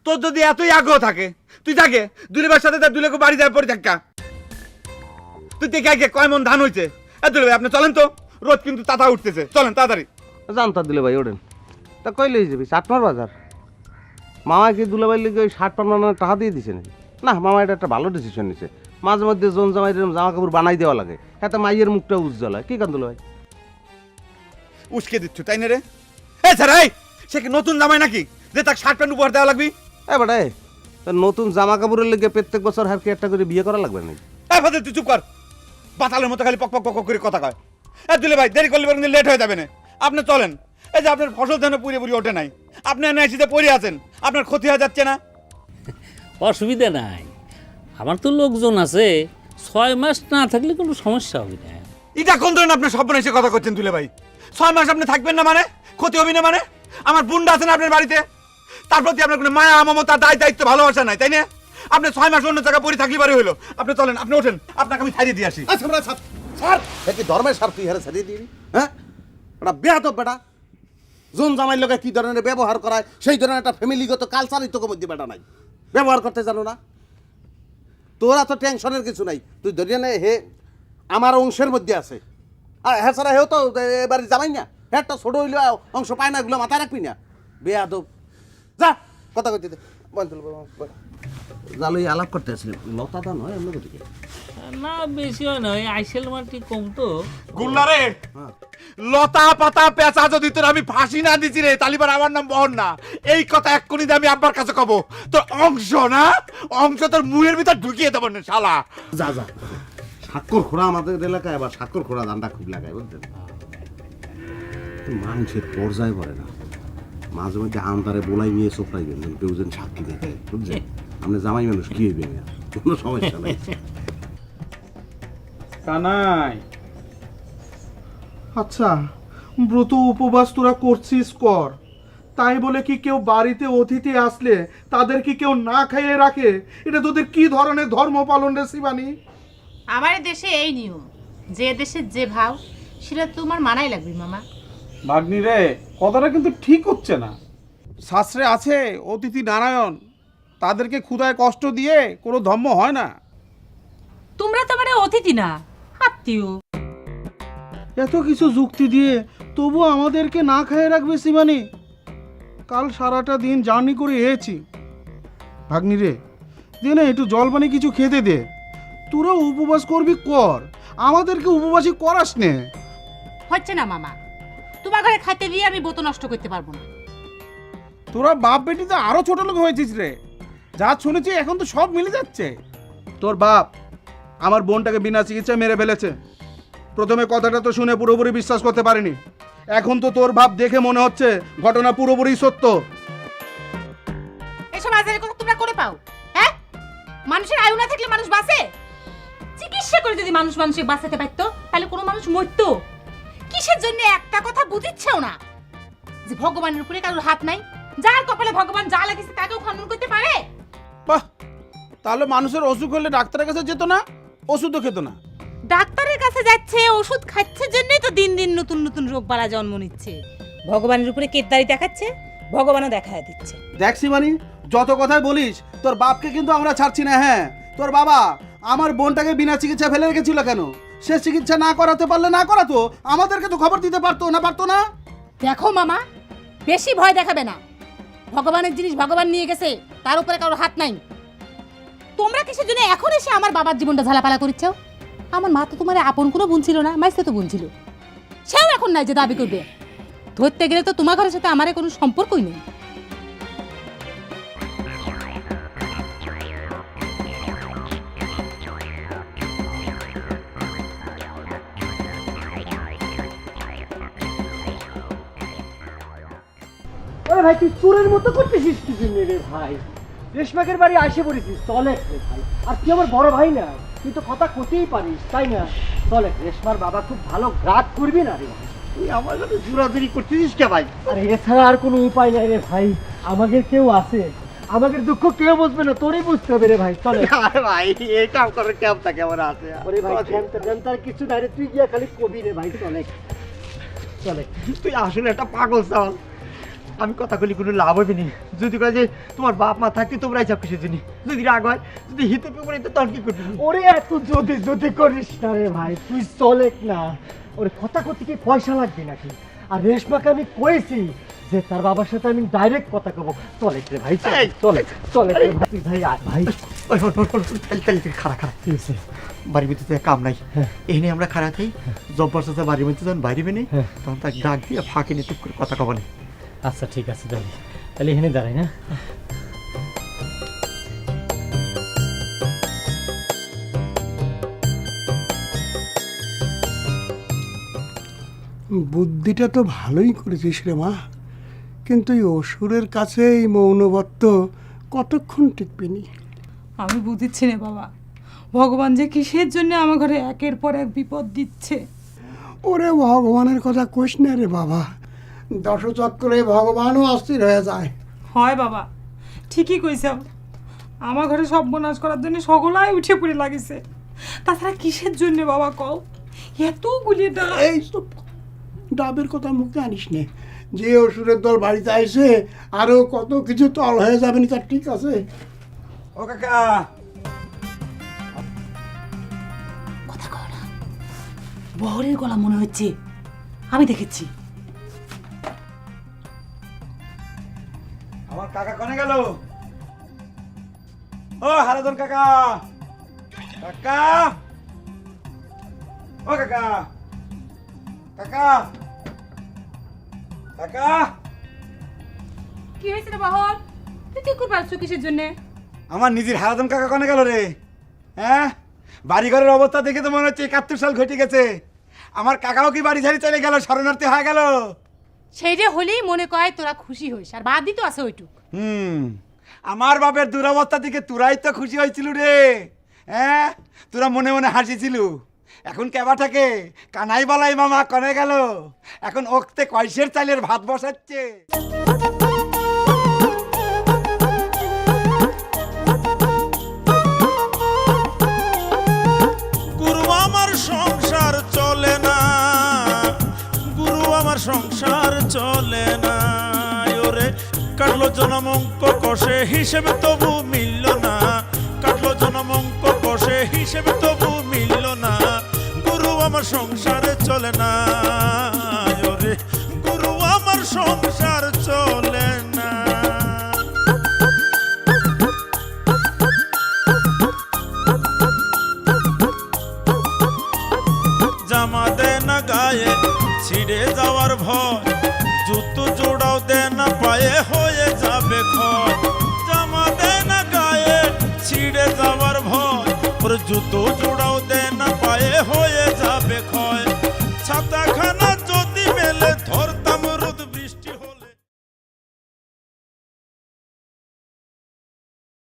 তোর যদি এতই আগ্রহ থাকে তুই থাকে দুলেবার সাথে তার দুলেকে বাড়ি যাওয়ার পরে থাকা। তুই দেখে আগে কয় মন ধান হয়েছে। দুলে ভাই আপনি চলেন তো, রোদ কিন্তু তাতা উঠতেছে, চলেন তাড়াতাড়ি। জানতা দিলে ভাই ওঠেন, তা কই লই যাবি? চাটমার বাজার। মামা কি দুলাভাই লিগে ওই শার্ট প্যান্ট বানানোর টাকা দিয়ে দিছে নাকি? না, মামা এটা একটা ভালো ডিসিশন নিছে। মাঝে মধ্যে জোন জামাই জামা কাপড় বানাই দেওয়া লাগে, এতে মাইয়ের মুখটা উজ্জ্বল হয়। কি কান দুলাভাই? উস্কে দিচ্ছ তাই না রে? স্যার সে কি নতুন জামাই নাকি যে তাকে শার্ট প্যান্ট উপহার দেওয়া লাগবে? বেটা নতুন জামা কাপড়ের লেগে প্রত্যেক বছর হার কি একটা করে বিয়ে করা লাগবে নাকি? ফাদের তুই চুপ কর, বাতালের মতো খালি পক পক পক করে কথা কয়। দুলে ভাই দেরি করলে কিন্তু লেট হয়ে যাবে না, আপনি চলেন। এই যে আপনার ফসল ধানে পুড়ে পুড়ে ওঠে নাই, আপনি এসে পড়ে আছেন, আপনার ক্ষতি হয়ে যাচ্ছে না? অসুবিধা নাই, আমার তো লোকজন আছে, 6 মাস না থাকলে কোনো সমস্যা হবে না। এটা কোন ধরনের আপনি স্বপ্ন এসে কথা করছেন দুলে ভাই? 6 মাস আপনি থাকবেন না মানে ক্ষতি হবে না মানে? আমার বোনটা আছেন আপনার বাড়িতে, তার প্রতি আপনার কোনো মায়া মমতা দায় দায়িত্ব ভালোবাসা নাই, তাই না? আপনি 6 মাস অন্য জায়গায় পড়ে থাকলে পারে হইলো। আপনি চলেন, আপনি ওঠেন, আপনাকে আমি ছাড়িয়ে দিয়ে আসি। স্যার কি ধর্মের স্যার তুই হারে ছাড়িয়ে দিবি? হ্যাঁ, ওটা বেয়াদব বেটা। জোন জামাইয়ের লোকে কি ধরনের ব্যবহার করায় সেই ধরনের একটা ফ্যামিলিগত কালচারই তোকে মধ্যে বেটা নাই, ব্যবহার করতে জানো না। তোরা তো টেনশনের কিছু নাই, তুই ধরিয়ে নে হে আমার অংশের মধ্যে আছে। আর হ্যাঁ ছাড়া হেও তো এবারে জামাই না, হ্যাঁ একটা ছোট হইলে অংশ পায় না, এগুলো মাথায় রাখবি না। বেয়াদব, যা কথা কইতে দে। জালই আলাপ করতে আসলি, লতাটা নয় অন্য দিকে না, বেশি হয় না, ওই আইসেল মাটি কম তো। গুল্লারে লতা পাতা পেঁচা যদি তোর আমি ফাঁসি না দিছি রে, তালিবার আমার নাম বহন না। এই কথা এক্ষুনি আমি আব্বার কাছে কব। তোর অংশ না, অংশ তোর মুখের ভিতর ঢুকিয়ে দেবো না শালা। যা যা, স্বাক্ষর খোড়া আমাদের এলাকায় আবার স্বাক্ষর খোড়া দানটা খুব লাগায় বুঝলেন। মানুষের পর্যায়ে পড়ে না, মাঝে মধ্যে আন্দারে বলাই নিয়ে চোপড়াইবেন, কেউ যেন সাক্ষী দেখে বুঝছেন। আপনি জামাই মানুষ কি হইবে না, কোনো সমস্যা নাই। কানাই, আচ্ছা ব্রত উপবাস তোরা করছিস কর, তাই বলে কি কেউ বাড়িতে অতিথি আসলে তাদের কি কেউ না খাইয়ে রাখে? এটা তোদের কি ধরনের ধর্ম পালন রে শিবানী? আমার দেশে এই নিয়ম, যে দেশে যে ভাও সেটা তোমার মানাই লাগবে মামা। ভাগ্নি রে, কথাটা কিন্তু ঠিক হচ্ছে না। শাস্ত্রে আছে অতিথি নারায়ণ, তাদেরকে ক্ষুধায় কষ্ট দিয়ে কোনো ধর্ম হয় না। তোমরা তো মানে অতিথি না, আত্মীয়। এত কিছু যুক্তি দিয়ে তবু আমাদেরকে না খাইয়ে রাখবে শিবানী? কাল সারাটা দিন জার্নি করে এসেছি। ভাগ্নি রে, দে না একটু জল পানি কিছু খেতে দে। তোরা উপবাস করবি কর, আমাদেরকে উপবাসী করাস নে। হচ্ছে না মামা, তোমার ঘরে খাইতে দিয়ে আমি ব্রত নষ্ট করতে পারবো না। তোরা বাপ বেটি তো আরো ছোট লোক হয়েছিস রে, যা শুনেছি এখন তো সব মিলে যাচ্ছে। তোর বাপ আমার বোনটাকে বিনা চিকিৎসায় মেরে ফেলেছে। প্রথমে কথাটা তো শুনে পুরোপুরি বিশ্বাস করতে পারিনি, এখন তো তোর ভাব দেখে মনে হচ্ছে ঘটনা পুরোপুরি সত্য। এসব আজারের কথা তোমরা করে পাও? হ্যাঁ, মানুষের আয়ু না থাকলে মানুষ বাঁচে? চিকিৎসা করে যদি মানুষকে বাঁচাতে পারতো তাহলে কোনো মানুষ মরতো? কিসের জন্য একটা কথা বুঝিচ্ছেও না যে ভগবানের উপরে কারোর হাত নাই? যার কপালে ভগবান যা লাগিয়েছে তাকেও খণ্ডন করতে পারে? বাহ, তাহলে মানুষের অসুখ হলে ডাক্তারের কাছে যেত না, ওষুধও খেত না। ডাক্তারের কাছে যাচ্ছে, ওষুধ খাচ্ছে, জন্যই তো দিন দিন নতুন নতুন রোগ বালা জন্ম নিচ্ছে। ভগবানের উপরে কেতদারি দেখাচ্ছে, ভগবানও দেখায় দিচ্ছে। দেখ শিবানী, যত কথাই বলিস তোর বাপকে কিন্তু আমরা ছাড়ছি না। হ্যাঁ, তোর বাবা আমার বোনটাকে বিনা চিকিৎসা ফেলে রেখেছিল কেন? সে চিকিৎসা না করাতে পারলে না করাতো, আমাদেরকে তো খবর দিতে পারতো না, পারতো না? দেখো মামা, বেশি ভয় দেখাবে না। ভগবানের জিনিস ভগবান নিয়ে গেছে, তার উপরে কারোর হাত নাই। তোমরা কিসের জন্য এখন এসে আমার বাবার জীবনটা ঝালাপালা করেছ? আমার মা তো তোমার আপন কোনো বোন ছিল না, মাইসে তো বোন ছিল। সেও এখন নাই যে দাবি করবে। ধরতে গেলে তো তোমার ঘরের সাথে আমার কোনো সম্পর্কই নেই। আরে ভাই, তুই চোরের মতো করতেছিস কি জন্য রে ভাই? রেশমাকের বাড়ি আসে পড়েছিস, চলে রে ভাই। আর তুই আমার বড় ভাই না, তুই তো কথা কতেই পারিস, তাই না? চলে, রেশমার বাবা খুব ভালো গ্রাহক করবি না রে ভাই। তুই আমার সাথে জোরাজুরি করতেছিস কে ভাই? আর এছাড়া আর কোনো উপায় নাই রে ভাই, আমাদের কেউ আছে। আমাদের দুঃখ কেউ বুঝবে না, তোরই বুঝতে হবে রে ভাই। চলে আরে ভাই এই কাম করে ক্যাম্পটা কেমন আছে? ওরে ভাই, টেনশন কিছু নাই রে, তুই গিয়া খালি কবি রে ভাই। চলে চলে। তুই আসলে একটা পাগল চাল। আমি কথা বলি কোনো লাভ হবে নি। যদি কয় যে তোমার বাপ মা থাকতে তোমরা সব কিছু জানি, যদি রাগ হয়, যদি হিতে পেপরে তখন কি করবি? ওরে এত যদি করিস না রে ভাই, তুই চলে না। ওরে কথা করতে কি পয়সা লাগবে নাকি? আর রেশমাকে আমি কয়েছি যে তার বাবার সাথে আমি ডাইরেক্ট কথা কব। চলে রে ভাই, চলে চলে রে ভাই। ভাই ভাই খারাপ খারাপ ঠিক আছে, বাড়ির ভিতরে কাম নাই, এই নিয়ে আমরা খারাপ থাই। জব্বার সাথে বাড়ির মধ্যে যখন বাইরে বেনে তখন তাকে ডাক দিয়ে ফাঁকে নিয়ে টুক করে কথা কবানে। আচ্ছা ঠিক আছে, তাহলে এখানে দাঁড়াই না। বুদ্ধিটা তো ভালোই করেছিস রে মা, কিন্তু এই অসুরের কাছে এই মৌনবত্ত কতক্ষণ টিকবিনি? আমি বুঝিচ্ছি না বাবা, ভগবান যে কিসের জন্য আমার ঘরে একের পর এক বিপদ দিচ্ছে। ওরে ভগবানের কথা কইস না রে বাবা, দশচক্রে ভগবানও অস্থির হয়ে যায়। হয় বাবা, ঠিকই কইছ। আমার ঘরে সর্বনাশ করার জন্য সকলাই উঠে পড়ে লাগিছে। তাছাড়া কিসের জন্য বাবা কও? এতগুলি ডাব। এই সব ডাবের কথা মুখে আনিস নে। যে অসুরের দল বাড়িতে আইসে আরো কত কিছু তল হয়ে যাবে না, তার ঠিক আছে। ও কাকা, কথা কও না, বহরের গলা মনে হচ্ছে, আমি দেখেছি। আমার কাকা কনে গেল? ও হারাধন কাকা, কাকা, ও কাকা, কাকা, কাকা। কি হয়েছে রে বহর? তুই কি করবার কিসের জন্য? আমার নিজের হারাধন কাকা কনে গেল রে? হ্যাঁ, বাড়িঘরের অবস্থা দেখে তো মনে হচ্ছে 71 সাল ঘটে গেছে। আমার কাকাও কি বাড়ি ঝাড়ি চলে গেল, শরণার্থী হয়ে গেল? সেইটা হলেই মনে কয় তোরা খুশি হইস, আর বাদই তো আছে ওইটুক। আমার বাপের দুরবস্থা দিকে তোরাই তো খুশি হয়েছিল রে। হ্যাঁ, তোরা মনে মনে হাসিছিল। এখন কেবা থাকে কানাই বালাই মামা কনে গেল, এখন ওক্তে কয়সের চালের ভাত বসাচ্ছে। গুরু আমার সংসার চলে না, গুরু আমার সংসার চলে না। ওরে কাটলো জনমঙ্ক কষে হিসেবে তবু মিলল না, কাটলো জনমঙ্ক কষে হিসেবে তবু মিলল না। গুরু আমার সংসারে চলে না, ওরে গুরু আমার সংসার চলে না। জামা দে না গায়ে ছিঁড়ে যাওয়ার ভয়, জুতো জোড়াও দে না পায়ে হয়ে যাবে ক্ষয়। জামা দে না গায়ে ছিঁড়ে যাওয়ার ভয়, ওর জুতো জোড়াও দে না পায়ে হয়ে যাবে ক্ষয়। ছাতাখানা